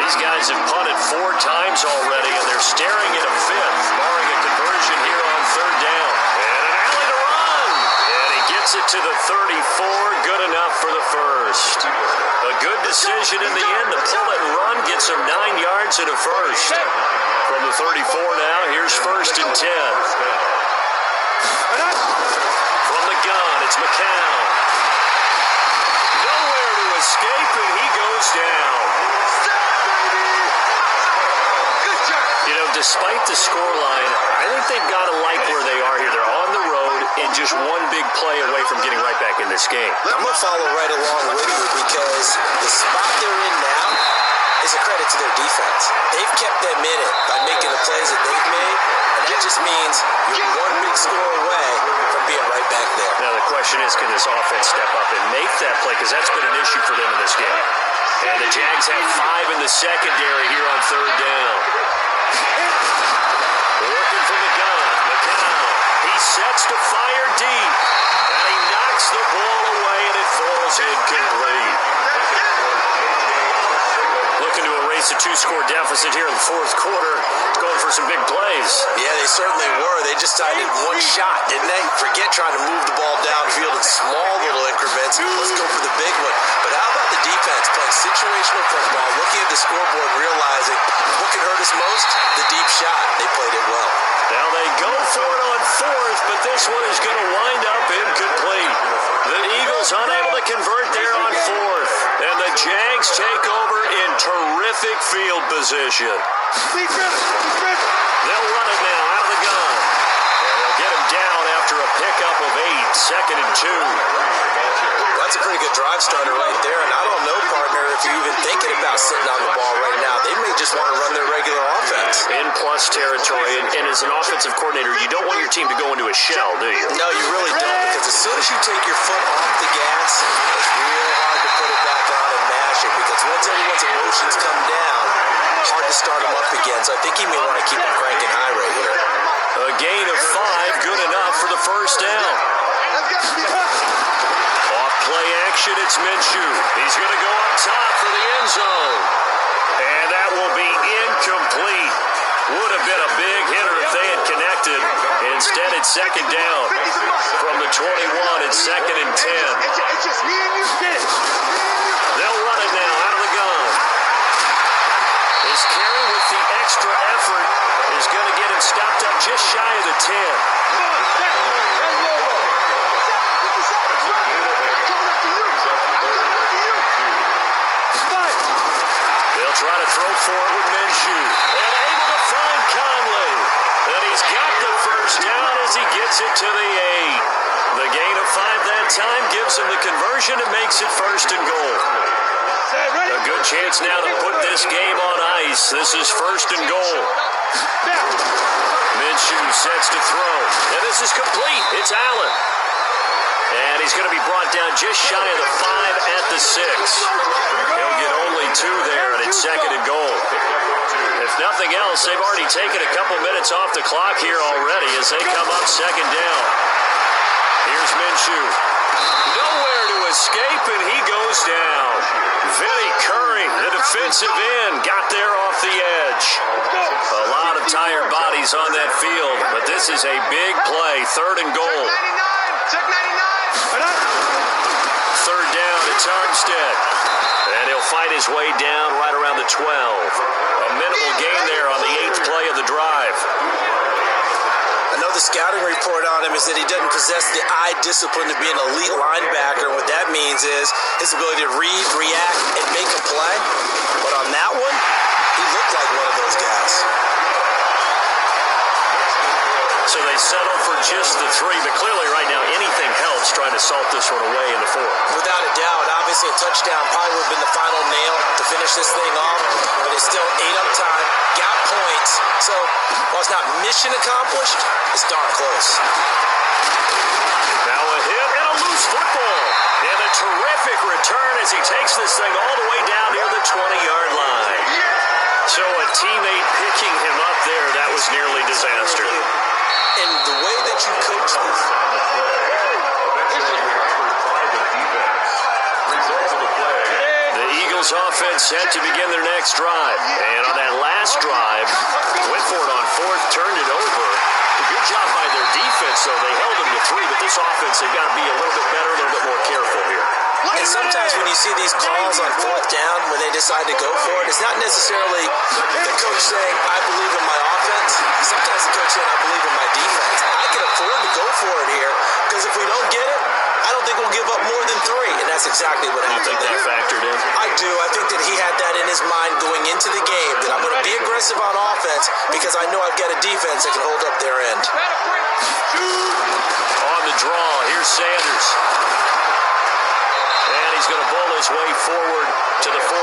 Speaker 1: These guys have punted 4 times already, and they're staring at a fifth, barring a conversion here on third down. And an alley to run. And he gets it to the 34. Good enough for the first. A good decision in the end to pull it and run. Gets him 9 yards and a first. From the 34 now, here's first and 10. From the gun, it's McCown. Nowhere to escape, and he goes down. You know, despite the scoreline, I think they've got to like where they are here. They're on the road and just one big play away from getting right back in this game.
Speaker 2: I'm going to follow right along with you because the spot they're in now is a credit to their defense. They've kept them in it by making the plays that they've made, and that just means you're one big score away from being right back there.
Speaker 1: Now the question is, can this offense step up and make that play? Because that's been an issue for them in this game. And the Jags have 5 in the secondary here on third down. Working from the gun, McCown. He sets to fire deep, and he knocks the ball away, and it falls incomplete. Looking to erase a 2-score deficit here in the fourth quarter. Going for some big plays.
Speaker 2: Yeah, they certainly were. They just decided one shot, didn't they? Forget trying to move the ball downfield in small little increments. Let's go for the big one. But how about the defense playing situational football, looking at the scoreboard and realizing what can hurt us most? The deep shot. They played it well.
Speaker 1: Now they go for it on fourth, but this one is going to wind up incomplete. The Eagles unable to convert there on fourth. And the Jags take over in terrific field position. They'll run it now out of the gun. And they'll get him down after a pickup of 8, second and 2.
Speaker 2: That's a pretty good drive starter right there. And I don't know, partner, if you're even thinking about sitting on the ball right now. They may just want to run their regular offense.
Speaker 1: In plus territory. And as an offensive coordinator, you don't want your team to go into a shell, do you?
Speaker 2: No, you really don't. Because as soon as you take your foot off the gas, it's real hard to put it back on and mash it. Because once everyone's emotions come down, start him up again, so I think he may want to keep him cranking high right here.
Speaker 1: A gain of 5, good enough for the first down. Off play action, it's Minshew. He's going to go up top for the end zone. And that will be incomplete. Would have been a big hitter if they had connected. Instead, it's second down. From the 21, it's 2nd and 10.
Speaker 3: It's just me and you.
Speaker 1: They'll run it now out of the gun. His carry with the extra effort is going to get him stopped up just shy of the 10. They'll try to throw for it with Minshew. And able to find Conley. And he's got the first down as he gets it to the 8. The gain of 5 that time gives him the conversion and makes it 1st and goal. A good chance now to put this game on ice. This is 1st and goal. Minshew sets to throw. And this is complete. It's Allen. And he's going to be brought down just shy of the 5 at the 6. He'll get only 2 there, and it's 2nd and goal. If nothing else, they've already taken a couple minutes off the clock here already as they come up 2nd down. Here's Minshew. Nowhere to escape, and he goes down. Vinny Curry, the defensive end, got there off the edge. A lot of tired bodies on that field, but this is a big play. 3rd and goal.
Speaker 3: Check 99.
Speaker 1: 3rd down, it's Armstead. And he'll fight his way down right around the 12. A minimal gain there on the 8th play of the drive.
Speaker 2: I know the scouting report on him is that he doesn't possess the eye discipline to be an elite linebacker. And what that means is his ability to read, react, and make a play. But on that one, he looked like one of those guys.
Speaker 1: So they settle for just the 3, but clearly right now anything helps trying to salt this one away in the 4th.
Speaker 2: Without a doubt, obviously a touchdown probably would have been the final nail to finish this thing off, but it's still 8 up time, got points. So while it's not mission accomplished, it's darn close.
Speaker 1: Now a hit and a loose football. And a terrific return as he takes this thing all the way down near the 20-yard line. So a teammate picking him up there, that was nearly disaster.
Speaker 2: And the way that you coach this.
Speaker 1: The Eagles offense set to begin their next drive. And on that last drive, went for it on 4th, turned it over. Good job by their defense, though. They held them to 3, but this offense, they've got to be a little bit better, a little bit more careful here.
Speaker 2: And sometimes when you see these calls on 4th down, when they decide to go for it, it's not necessarily the coach saying, I believe in my offense. Sometimes the coach saying, I believe in my defense. I can afford to go for it here, because if we don't get it, I don't think we'll give up more than 3. And that's exactly what happened.
Speaker 1: You think that factored in?
Speaker 2: I do. I think that he had that in his mind going into the game, that I'm going to be aggressive on offense because I know I've got a defense that can hold up their end.
Speaker 1: On the draw, here's Sanders. And he's going to bowl his way forward to the 48.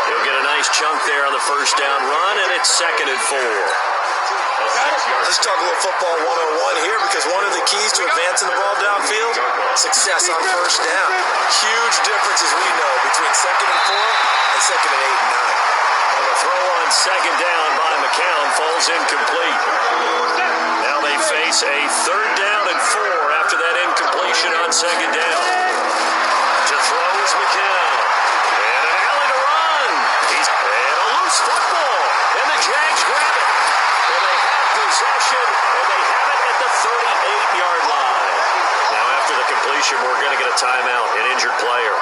Speaker 1: He'll get a nice chunk there on the first down run, and it's 2nd and 4.
Speaker 2: Let's talk a little football 101 here, because one of the keys to advancing the ball downfield, success on first down. Huge difference, as we know, between 2nd and 4 and 2nd and 8 and 9.
Speaker 1: The throw on 2nd down by McCown falls incomplete. Now they face a 3rd down and 4 after that incompletion on 2nd down. To throw is McCown. And an alley to run. And a loose football. And the Jags grab it. And they have possession, and they have it at the 38-yard line. Now after the completion, we're going to get a timeout, an injured player.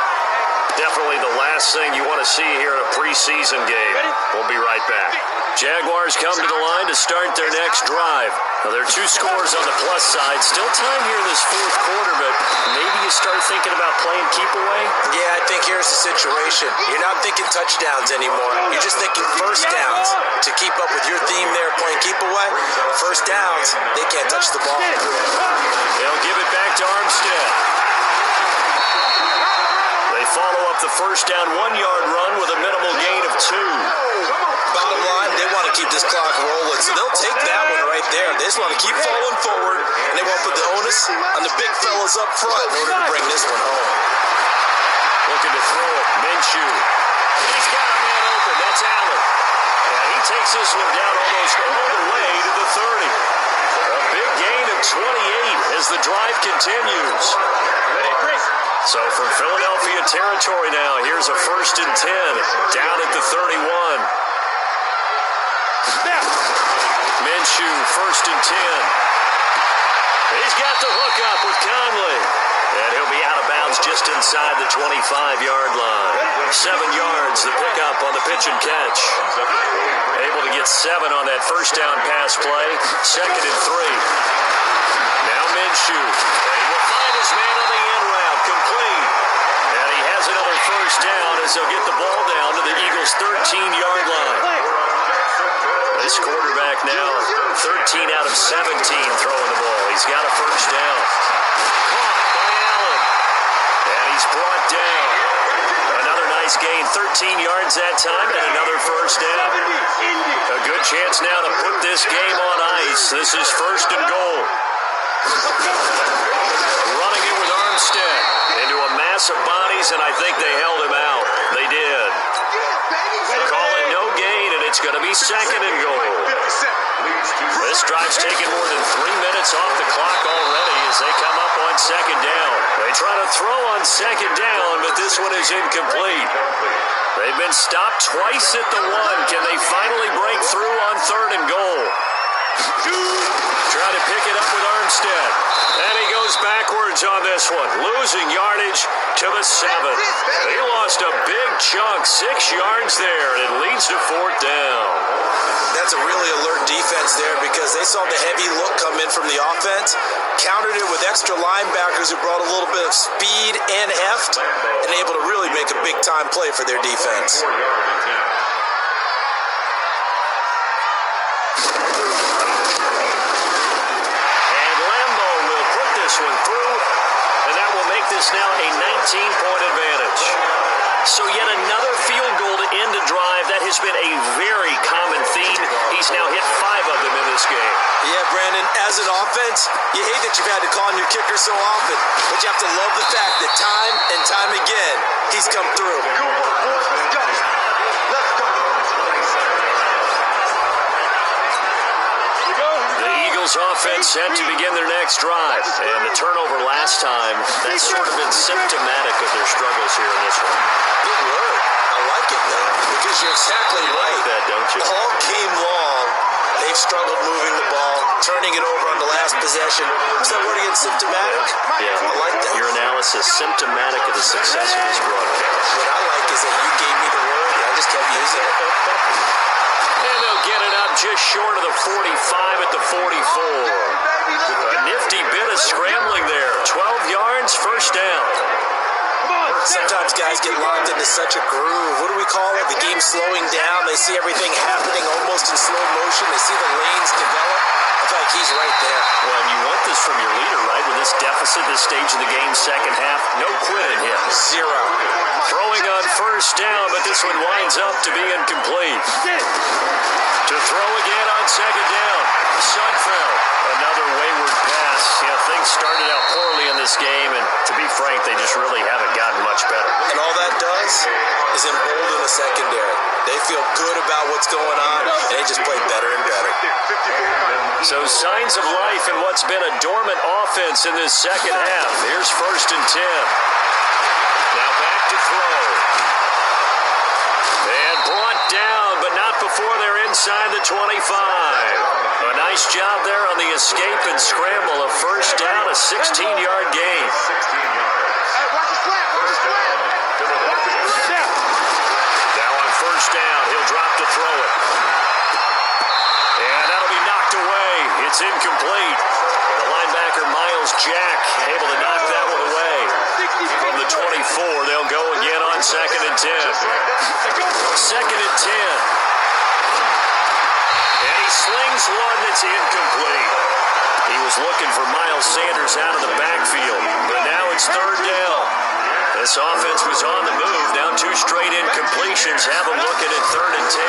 Speaker 1: Definitely the last thing you want to see here in a preseason game. We'll be right back. Jaguars come to the line to start their next drive. Now, there are 2 scores on the plus side. Still time here in this 4th quarter, but maybe you start thinking about playing keep away?
Speaker 2: Yeah, I think here's the situation. You're not thinking touchdowns anymore. You're just thinking first downs. To keep up with your theme there, playing keep away, first downs, they can't touch the ball.
Speaker 1: They'll give it back to Armstead. They follow up the first down 1-yard run with a minimal gain of 2.
Speaker 2: Bottom line, they want to keep this clock rolling, so they'll take that one right there. They just want to keep falling forward, and they won't put the onus on the big fellas up front in order to bring this one home.
Speaker 1: Looking to throw it, Minshew. He's got a man open, that's Allen. takes this one down almost all the way to the 30. A big gain of 28 as the drive continues. So from Philadelphia territory now, here's a 1st and 10 down at the 31. Minshew, 1st and 10. He's got the hook up with Conley. And he'll be out of bounds just inside the 25-yard line. 7 yards, the pickup on the pitch and catch. Able to get 7 on that first down pass play. 2nd and 3. Now Minshew. And he will find his man on the end route, complete. And he has another first down as they'll get the ball down to the Eagles' 13-yard line. This quarterback now 13 out of 17 throwing the ball. He's got a first down. Caught by Allen. And he's brought down. Another nice gain, 13 yards that time, and another first down. A good chance now to put this game on ice. This is 1st and goal. Running it with Armstead into a mass of bodies, and I think they held him out. They did. Call it no gain, and it's going to be 2nd and goal. This drive's taken more than 3 minutes off the clock already as they come up on 2nd down. They try to throw on 2nd down, but this one is incomplete. They've been stopped twice at the 1. Can they finally break through on 3rd and goal? Try to pick it up with Armstead. And he goes backwards on this one, losing yardage to the 7. He lost a big chunk, 6 yards there, and it leads to 4th down.
Speaker 2: That's a really alert defense there because they saw the heavy look come in from the offense, countered it with extra linebackers who brought a little bit of speed and heft, and able to really make a big-time play for their defense.
Speaker 1: One through, and that will make this now a 19-point advantage. So yet another field goal to end a drive. That has been a very common theme. He's now hit 5 of them in this game.
Speaker 2: Yeah, Brandon, as an offense, you hate that you've had to call on your kicker so often, but you have to love the fact that time and time again, he's come through.
Speaker 3: Good work, boys. Let's go. Let's go.
Speaker 1: Offense set to begin their next drive. And the turnover last time, that's sort of been symptomatic of their struggles here in this one.
Speaker 2: Good word. I like it, though, because you're exactly right.
Speaker 1: You like that, don't you?
Speaker 2: All game long, they've struggled moving the ball, turning it over on the last possession. Is that word again, symptomatic?
Speaker 1: Yeah.
Speaker 2: I like that.
Speaker 1: Your analysis, symptomatic of the success of this broadcast.
Speaker 2: What I like is that you gave me the word, and I just kept using it.
Speaker 1: And they'll get it up just short of the 45 at the 44. A nifty bit of scrambling there. 12 yards, first down.
Speaker 2: Sometimes guys get locked into such a groove. What do we call it? The game's slowing down. They see everything happening almost in slow motion. They see the lanes develop. I feel like he's right there.
Speaker 1: Well, and you want this from your leader, right? With this deficit, this stage of the game, second half, no quit in him.
Speaker 2: 0.
Speaker 1: Throwing on first down, but this one winds up to be incomplete. To throw again on second down. Sudfeld, another wayward pass. Yeah, things started out poorly in this game, and to be frank, they just really haven't gotten much better.
Speaker 2: And all that does is embolden the secondary. They feel good about what's going on, and they just play better and better.
Speaker 1: So signs of life in what's been a dormant offense in this second half. Here's 1st and 10. Now back to throw. And brought down, but not before they're inside the 25. A nice job there on the escape and scramble. A first down, a 16-yard gain. Now on first down, he'll drop to throw it. And that'll be knocked away. It's incomplete. The linebacker, Miles Jack, able to knock that one away. From the 24, they'll go again on 2nd and 10. 2nd and 10. And he slings one that's incomplete. He was looking for Miles Sanders out of the backfield, but now it's 3rd down. This offense was on the move. Now 2 straight incompletions have him looking at 3rd and 10.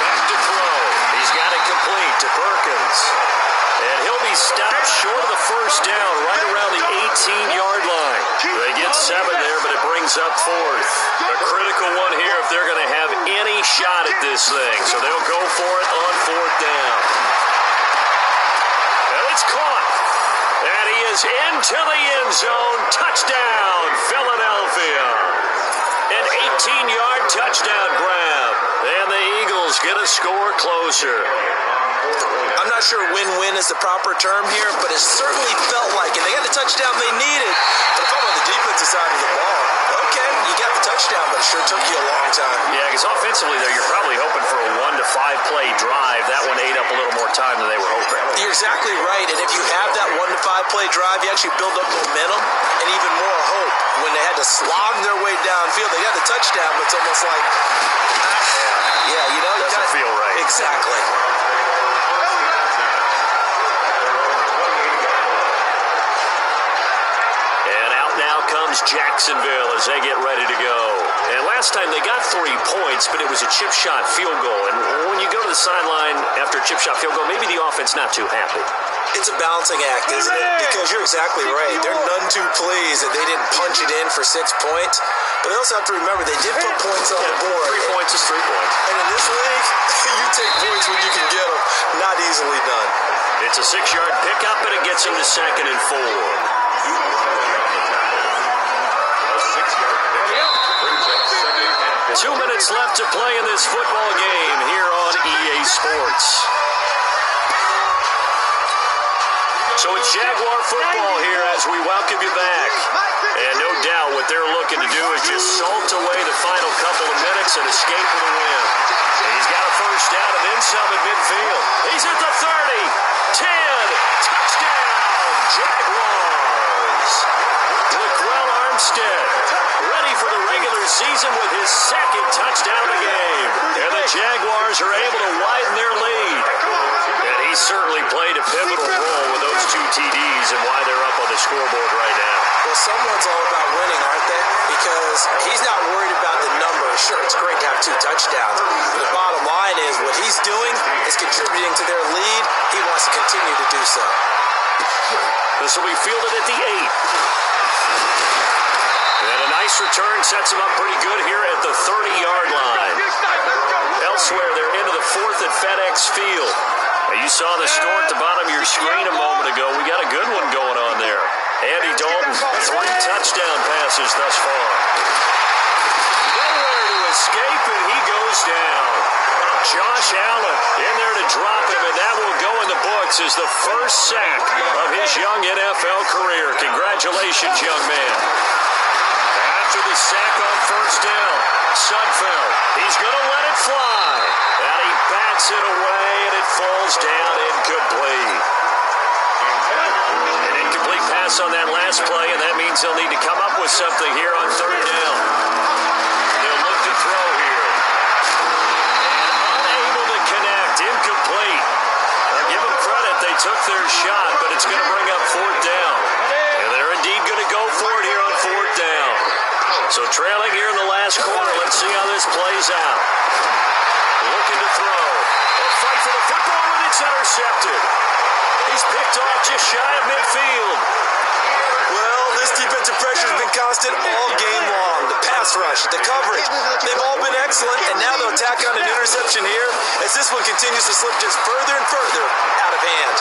Speaker 1: Back to throw. He's got it complete to Perkins. And he'll be stopped short of the first down right around the 18-yard line. They get 7 there, but it brings up 4th. A critical one here if they're going to have any shot at this thing, so they'll go for it on 4th down. And it's caught. And he is into the end zone. Touchdown, Philadelphia. An 18-yard touchdown grab. And the Eagles get a score closer.
Speaker 2: I'm not sure win-win is the proper term here, but it certainly felt like it. They got the touchdown they needed. But if I'm on the defensive side of the ball, okay, you got the touchdown, but it sure took you a long time.
Speaker 1: Yeah, because offensively there, you're probably hoping for a 1 to 5 play drive. That one ate up a little more time than they were hoping.
Speaker 2: You're exactly right, and if you have that 1 to 5 play drive, you actually build up momentum and even more hope. When they had to slog their way downfield, they got the touchdown, but it's almost like,
Speaker 1: Doesn't feel right.
Speaker 2: Exactly.
Speaker 1: And out now comes Jacksonville as they get ready to go. And last time they got 3 points, but it was a chip shot field goal. And when you go to the sideline after a chip shot field goal, maybe the offense not too happy.
Speaker 2: It's a balancing act, isn't it? Because you're exactly right. They're none too pleased that they didn't punch it in for 6 points. But they also have to remember they did put points on the board.
Speaker 1: 3 points is 3 points.
Speaker 2: And in this league, you take points when you can get them. Not easily done.
Speaker 1: It's a 6-yard pickup, and it gets them to 2nd and 4. 2 minutes left to play in this football game here on EA Sports. So it's Jaguar football here as we welcome you back. And no doubt what they're looking to do is just salt away the final couple of minutes and escape with a win. And he's got a first down and then some at midfield. He's at the 30, 10, touchdown, Jaguars. Laquell Armstead ready for the regular season with his 2nd touchdown of the game. And the Jaguars are able to widen their lead. And he certainly played a pivotal role with those 2 TDs and why they're up on the scoreboard right now.
Speaker 2: Well, someone's all about winning, aren't they? Because he's not worried about the numbers. Sure, it's great to have 2 touchdowns. But the bottom line is what he's doing is contributing to their lead. He wants to continue to do so.
Speaker 1: This will be fielded at the 8. And a nice return sets him up pretty good here at the 30-yard line. Elsewhere, they're into the 4th at FedEx Field. Now, you saw the score at the bottom of your screen a moment ago. We got a good one going on there. Andy Dalton, 3 touchdown passes thus far. Nowhere to escape, and he goes down. Josh Allen in there to drop him, and that will go in the books as the first sack of his young NFL career. Congratulations, young man. After the sack on first down, Sudfeld, he's going to let it fly. And he bats it away, and it falls down incomplete. An incomplete pass on that last play, and that means they'll need to come up with something here on 3rd down. They'll look to throw here. And unable to connect, incomplete. Now give them credit, they took their shot, but it's going to bring up 4th down. And they're indeed going to go for it here on 4th down. So trailing here in the last quarter, let's see how this plays out. Looking to throw. A fight for the football, and it's intercepted. He's picked off just shy of midfield.
Speaker 2: Well, this defensive pressure has been constant all game long. The pass rush, the coverage, they've all been excellent, and now they'll tack on an interception here as this one continues to slip just further and further out of hand.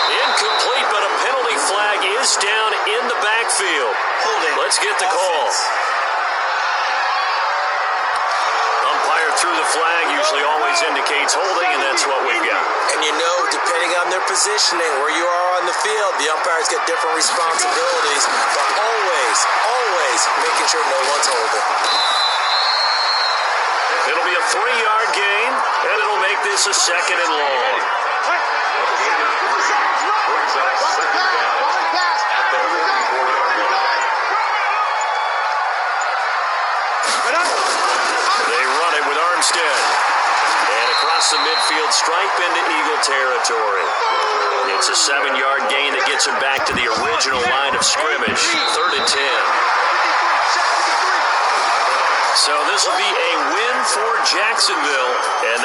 Speaker 1: Incomplete, but a penalty flag is down in the backfield.
Speaker 4: Holding.
Speaker 1: Let's get the call. Umpire threw the flag, usually always indicates holding, and that's what we've got.
Speaker 2: And you know, depending on their positioning, where you are on the field, the umpires get different responsibilities, but always making sure no one's holding.
Speaker 1: It'll be a 3-yard gain, and it'll make this a 2nd and long. They run it with Armstead. And across the midfield stripe into Eagle territory. It's a 7-yard gain that gets him back to the original line of scrimmage. 3rd and 10. So this will be a win for Jacksonville, and